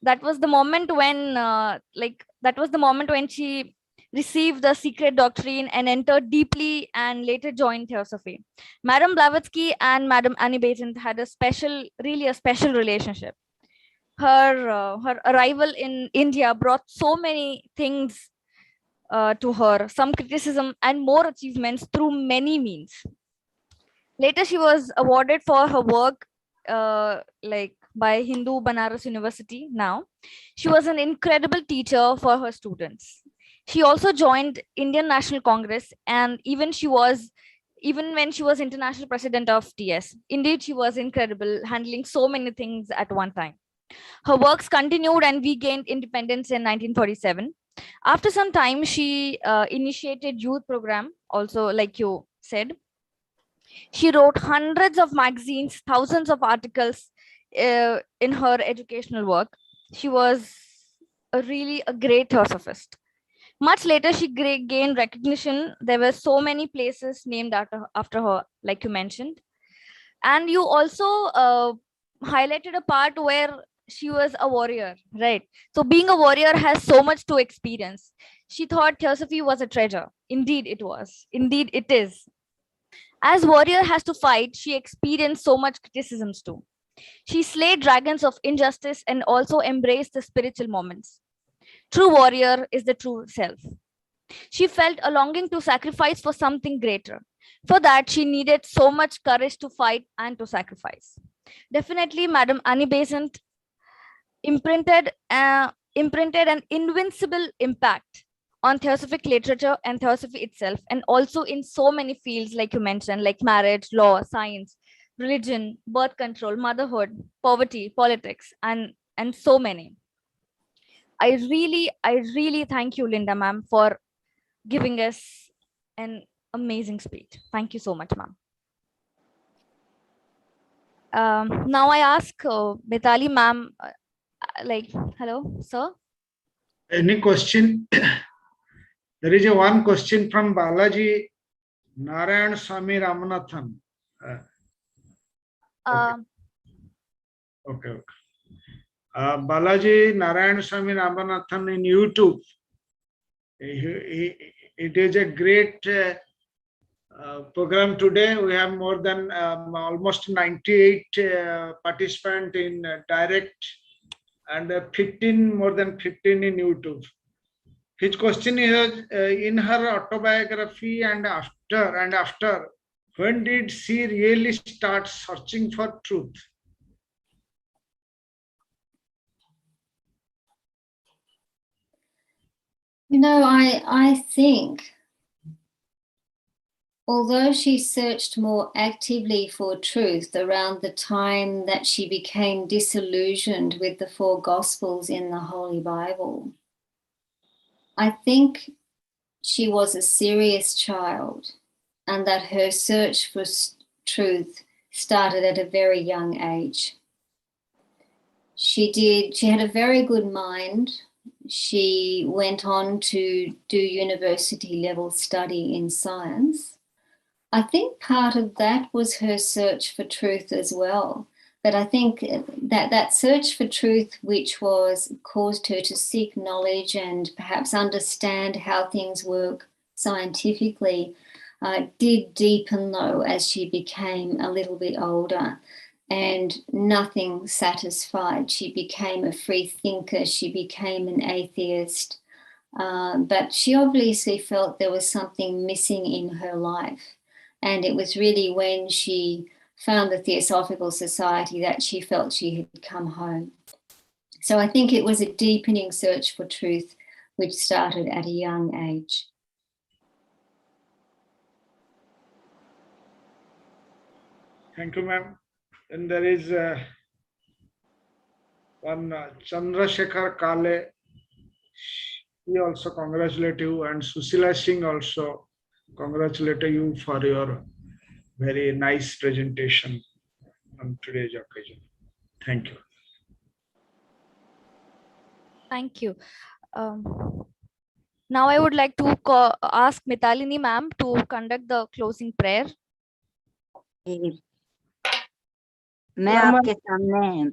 That was the moment when she received the secret doctrine and entered deeply and later joined Theosophy. Madam Blavatsky and Madam Annie Besant had really a special relationship. Her arrival in India brought so many things to her, some criticism and more achievements through many means. Later, she was awarded for her work by Hindu Banaras University. Now, she was an incredible teacher for her students. She also joined Indian National Congress, and even when she was international president of TS. Indeed, she was incredible, handling so many things at one time. Her works continued and we gained independence in 1947. After some time, she initiated youth program, also like you said. She wrote hundreds of magazines, thousands of articles in her educational work. She was really a great theosophist. Much later, she gained recognition. There were so many places named after her, like you mentioned. And you also highlighted a part where she was a warrior, right? So being a warrior has so much to experience. She thought theosophy was a treasure. Indeed, it was. Indeed, it is. As warrior has to fight, she experienced so much criticisms too. She slayed dragons of injustice and also embraced the spiritual moments. True warrior is the true self. She felt a longing to sacrifice for something greater. For that, she needed so much courage to fight and to sacrifice. Definitely, Madam Annie Besant imprinted an invincible impact on theosophic literature and theosophy itself, and also in so many fields, like you mentioned, like marriage, law, science, religion, birth control, motherhood, poverty, politics, and so many. I really thank you, Linda ma'am, for giving us an amazing speech. Thank you so much, ma'am. Now I ask Mitali ma'am, hello, sir. Any question? There is one question from Balaji Narayan Swami Ramanathan. Okay. Balaji Narayan Swami Ramanathan in YouTube. It is a great program today. We have more than almost 98 participants in direct and more than 15 in YouTube. His question is, in her autobiography and after, when did she really start searching for truth? You know, I think although she searched more actively for truth around the time that she became disillusioned with the four Gospels in the Holy Bible, I think she was a serious child and that her search for truth started at a very young age. She had a very good mind. She went on to do university level study in science. I think part of that was her search for truth as well. But I think that search for truth, which was caused her to seek knowledge and perhaps understand how things work scientifically, did deepen though as she became a little bit older. And nothing satisfied. She became a free thinker. She became an atheist. But she obviously felt there was something missing in her life. And it was really when she found the Theosophical Society that she felt she had come home. So I think it was a deepening search for truth, which started at a young age. Thank you, ma'am. Then there is one Chandrasekhar Kale. He also congratulate you, and Susila Singh also congratulate you for your very nice presentation on today's occasion. Thank you. Thank you. Now I would like to ask Mitalini ma'am to conduct the closing prayer. मैं आपके सामने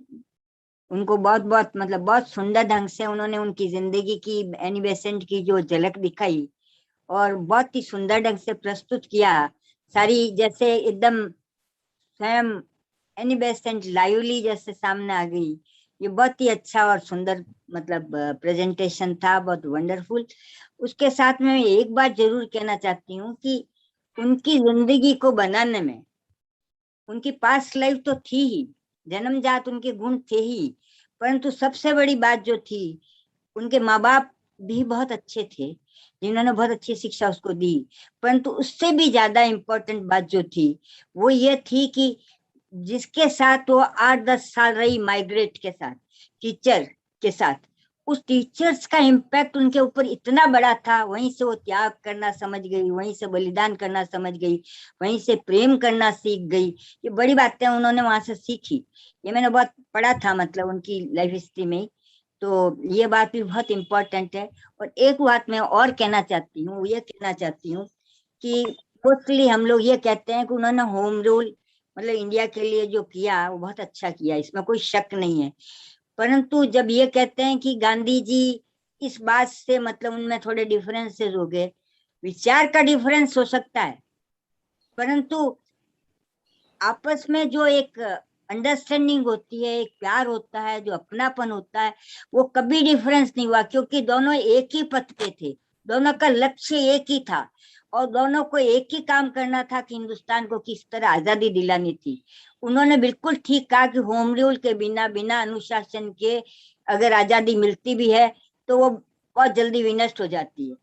उनको बहुत बहुत मतलब बहुत सुंदर ढंग से उन्होंने उनकी जिंदगी की एनी बेसेंट की जो झलक दिखाई और बहुत ही सुंदर ढंग से प्रस्तुत किया सारी जैसे एकदम स्वयं एनी बेसेंट लाइवली जैसे सामने आ गई। ये बहुत ही अच्छा और सुंदर मतलब प्रेजेंटेशन था, बहुत वंडरफुल। उसके साथ में एक बात जरूर कहना चाहती हूँ कि उनकी जिंदगी को बनाने में उनकी पास्ट लाइफ तो थी ही, जन्मजात उनके गुण थे ही, परंतु सबसे बड़ी बात जो थी उनके माँ बाप भी बहुत अच्छे थे जिन्होंने बहुत अच्छी शिक्षा उसको दी, परंतु उससे भी ज्यादा इम्पोर्टेंट बात जो थी वो ये थी कि जिसके साथ वो 8-10 साल रही माइग्रेट के साथ, टीचर के साथ, उस टीचर्स का इम्पैक्ट उनके ऊपर इतना बड़ा था। वहीं से वो त्याग करना समझ गई, वहीं से बलिदान करना समझ गई, वहीं से प्रेम करना सीख गई। ये बड़ी बातें उन्होंने वहां से सीखी। ये मैंने बहुत पढ़ा था मतलब उनकी लाइफ हिस्ट्री में, तो ये बात भी बहुत इम्पोर्टेंट है। और एक बात मैं और कहना चाहती हूँ, ये कहना चाहती हूँ कि मोस्टली हम लोग ये कहते हैं कि उन्होंने होम रूल मतलब इंडिया के लिए जो किया वो बहुत अच्छा किया, इसमें कोई शक नहीं है। परंतु जब ये कहते हैं कि गांधी जी इस बात से मतलब उनमें थोड़े डिफरेंसेस हो गए, विचार का डिफरेंस हो सकता है, परंतु आपस में जो एक अंडरस्टैंडिंग होती है, एक प्यार होता है, जो अपनापन होता है, वो कभी डिफरेंस नहीं हुआ, क्योंकि दोनों एक ही पथ पे थे, दोनों का लक्ष्य एक ही था और दोनों को एक ही काम करना था कि हिंदुस्तान को किस तरह आजादी दिलानी थी। उन्होंने बिल्कुल ठीक कहा कि होम रूल के बिना, बिना अनुशासन के अगर आजादी मिलती भी है तो वो बहुत जल्दी विनष्ट हो जाती है।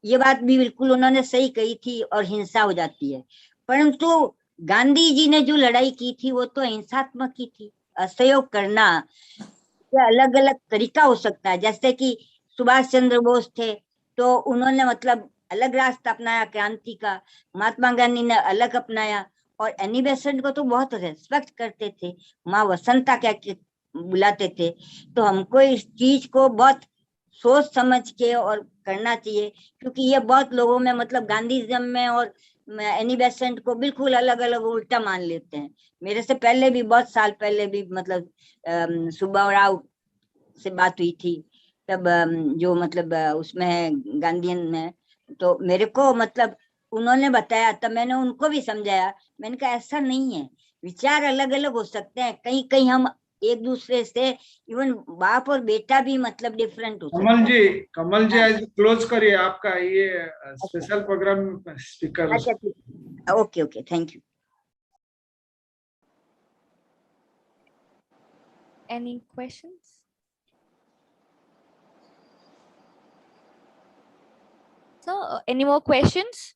ये बात भी बिल्कुल उन्होंने सही कही थी और हिंसा हो जाती है। परंतु गांधी जी ने जो लड़ाई की थी वो तो हिंसात्मक ही थी। असहयोग करना ये अलग अलग तरीका हो सकता है, जैसे कि सुभाष चंद्र बोस थे तो उन्होंने मतलब अलग रास्ता अपनाया क्रांति का, महात्मा गांधी ने अलग अपनाया, और एनी बेसेंट को तो बहुत रेस्पेक्ट करते थे, माँ वसंता कह के बुलाते थे। तो हमको इस चीज को बहुत सोच समझ के और करना चाहिए, क्योंकि ये बहुत लोगों में मतलब गांधीज्म में और एनी बेसेंट को बिल्कुल अलग अलग उल्टा मान लेते हैं। मेरे से पहले भी बहुत साल पहले भी मतलब सुब्बा राव से बात हुई थी, तब जो मतलब उसमें गांधीयन में, तो मेरे को मतलब उन्होंने बताया, तब मैंने उनको भी समझाया। मैंने कहा ऐसा नहीं है, विचार अलग अलग हो सकते हैं, कहीं कहीं हम एक दूसरे से इवन बाप और बेटा भी मतलब डिफरेंट हो सकते हैं। कमल जी आज क्लोज करिए आपका ये स्पेशल प्रोग्राम स्पीकर। अच्छा ठीक, okay okay, thank you. Any questions? So, any more questions?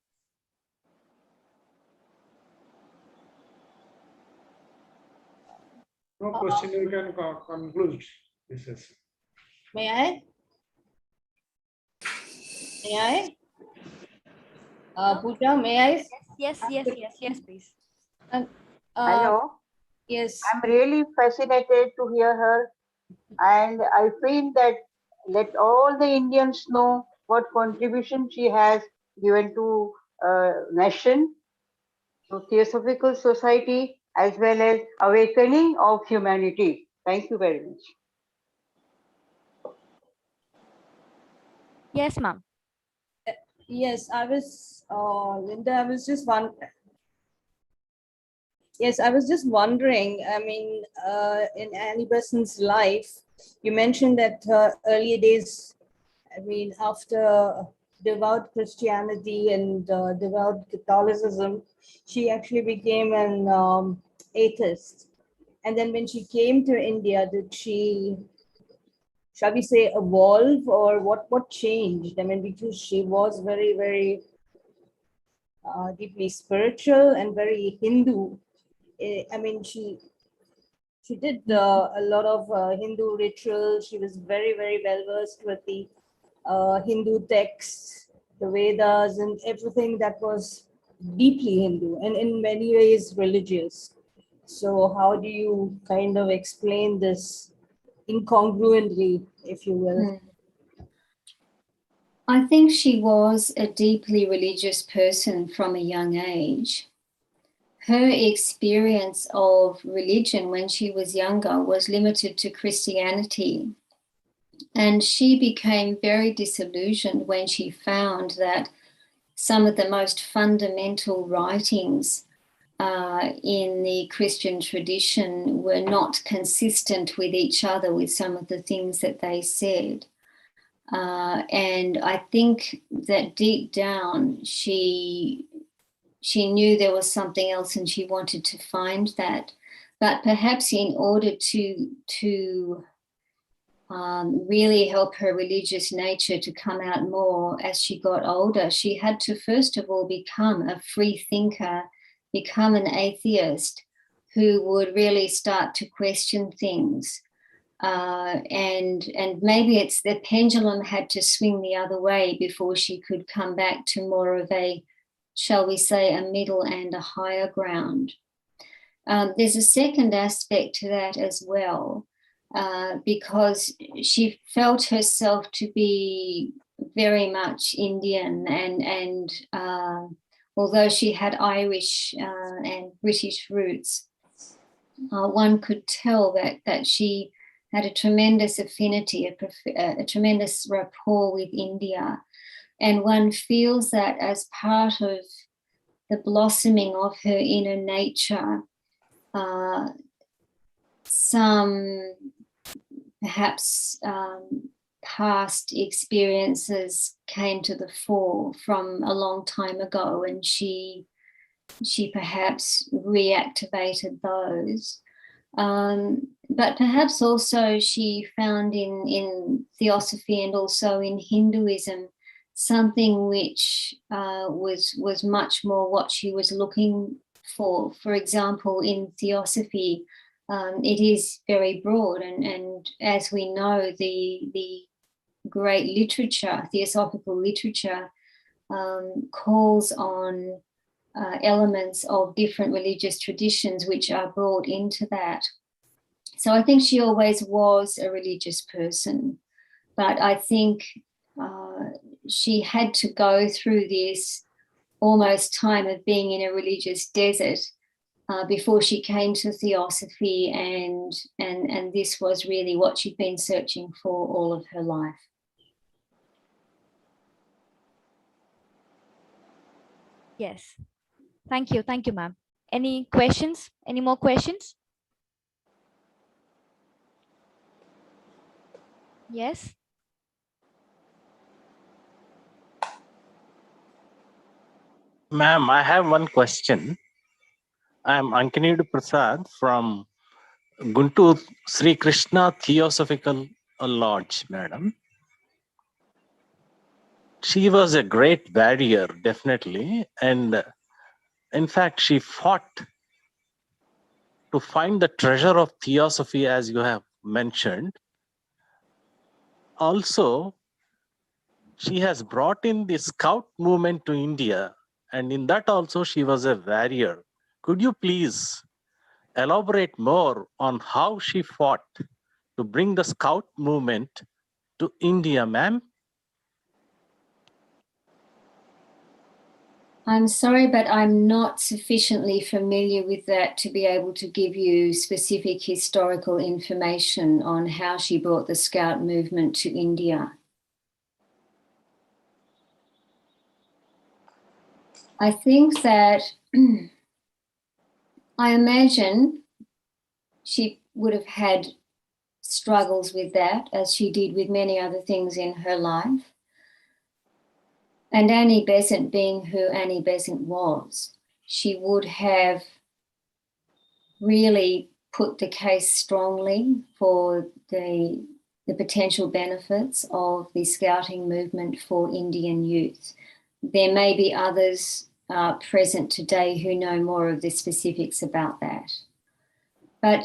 No question, you can conclude this session. May I? May I? Pooja, may I? Yes, please. Uh, Hello. Yes. I'm really fascinated to hear her, and I feel that let all the Indians know what contribution she has given to nation, to Theosophical Society, as well as awakening of humanity. Thank you very much. Yes, ma'am. Yes, I was, Linda, I was just wondering, I mean, in Annie Besant's life, you mentioned that her earlier days, I mean, after devout Christianity and devout Catholicism, she actually became an atheist. And then when she came to India, did she, shall we say, evolve, or what changed? I mean, because she was very, very deeply spiritual and very Hindu. I mean, she did a lot of Hindu rituals. She was very, very well versed with the Hindu texts, the Vedas, and everything that was deeply Hindu and in many ways religious. So, how do you kind of explain this incongruently, if you will? I think she was a deeply religious person from a young age. Her experience of religion when she was younger was limited to Christianity. And she became very disillusioned when she found that some of the most fundamental writings in the Christian tradition were not consistent with each other with some of the things that they said. And I think that deep down she knew there was something else and she wanted to find that. But perhaps in order to really help her religious nature to come out more as she got older, she had to first of all become a free thinker, become an atheist who would really start to question things. And maybe it's the pendulum had to swing the other way before she could come back to more of a, shall we say, a middle and a higher ground. There's a second aspect to that as well, because she felt herself to be very much Indian, and although she had Irish and British roots, one could tell that she had a tremendous affinity, a tremendous rapport with India. And one feels that as part of the blossoming of her inner nature, some perhaps past experiences came to the fore from a long time ago, and she perhaps reactivated those. But perhaps also she found in Theosophy and also in Hinduism something which was much more what she was looking for. For example, in Theosophy, it is very broad, and as we know, the great literature, Theosophical literature, calls on elements of different religious traditions which are brought into that. So I think she always was a religious person, but I think she had to go through this almost time of being in a religious desert before she came to Theosophy, and this was really what she'd been searching for all of her life. Yes. Thank you, ma'am. Any questions? Any more questions? Yes. Ma'am, I have one question. I am Ankanid Prasad from Guntur Sri Krishna Theosophical Lodge, madam. she was a great warrior, definitely. And in fact, she fought to find the treasure of theosophy, as you have mentioned. Also, she has brought in the scout movement to India, and in that also she was a warrior. Could you please elaborate more on how she fought to bring the scout movement to India, ma'am? I'm sorry, but I'm not sufficiently familiar with that to be able to give you specific historical information on how she brought the Scout movement to India. I think that I imagine she would have had struggles with that, as she did with many other things in her life. And Annie Besant, being who Annie Besant was, she would have really put the case strongly for the potential benefits of the scouting movement for Indian youth. There may be others present today who know more of the specifics about that. But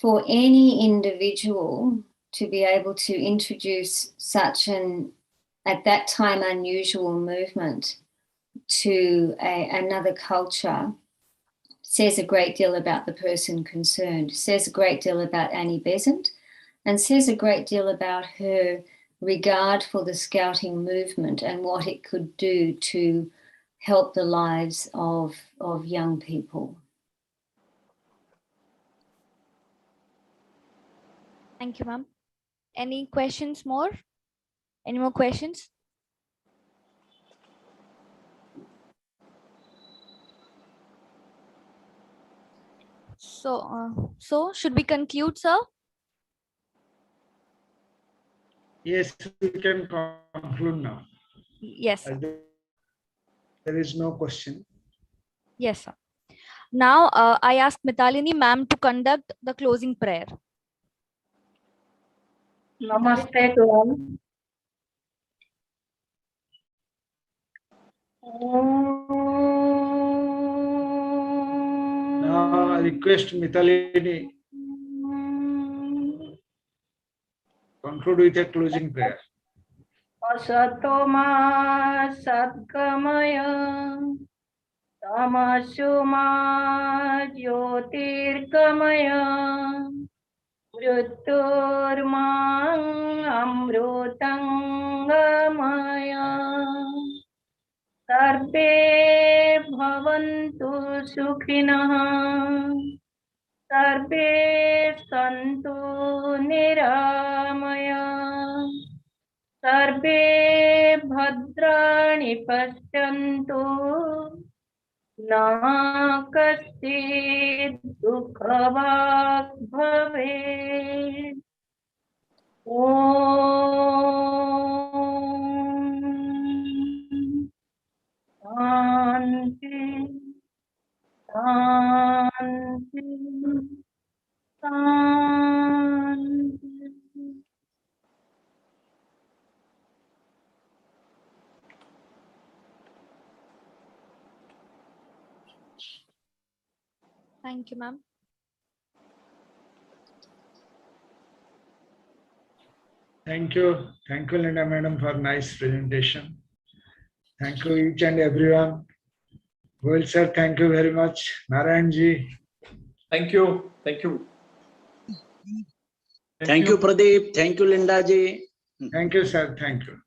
for any individual to be able to introduce such an, at that time, unusual movement to another culture says a great deal about the person concerned, says a great deal about Annie Besant, and says a great deal about her regard for the scouting movement and what it could do to help the lives of young people. Thank you, ma'am. Any questions more? Any more questions? So should we conclude, sir? Yes, we can conclude now. Yes, sir. There is no question. Yes, sir. Now I ask Mitalini ma'am to conduct the closing prayer. Namaste to all. Now I request Mitalini conclude with a closing prayer. Asatoma Satgamaya Tamasuma Jyotirgamaya Mrityurmang Amrutangamaya Sarve Bhavantu Sukhinah Sarve Santu Niramaya Sarve Bhadrani Pashyantu Na Kaschid Dukhavak Bhavet Om Shanti Shanti Shanti. Thank you, ma'am. Thank you. Thank you, Linda Madam, for nice presentation. Thank you, each and everyone. Well, sir, thank you very much. Narayanji. Thank you. Thank you. Thank you, Pradeep. Thank you, Linda ji. Thank you, sir. Thank you.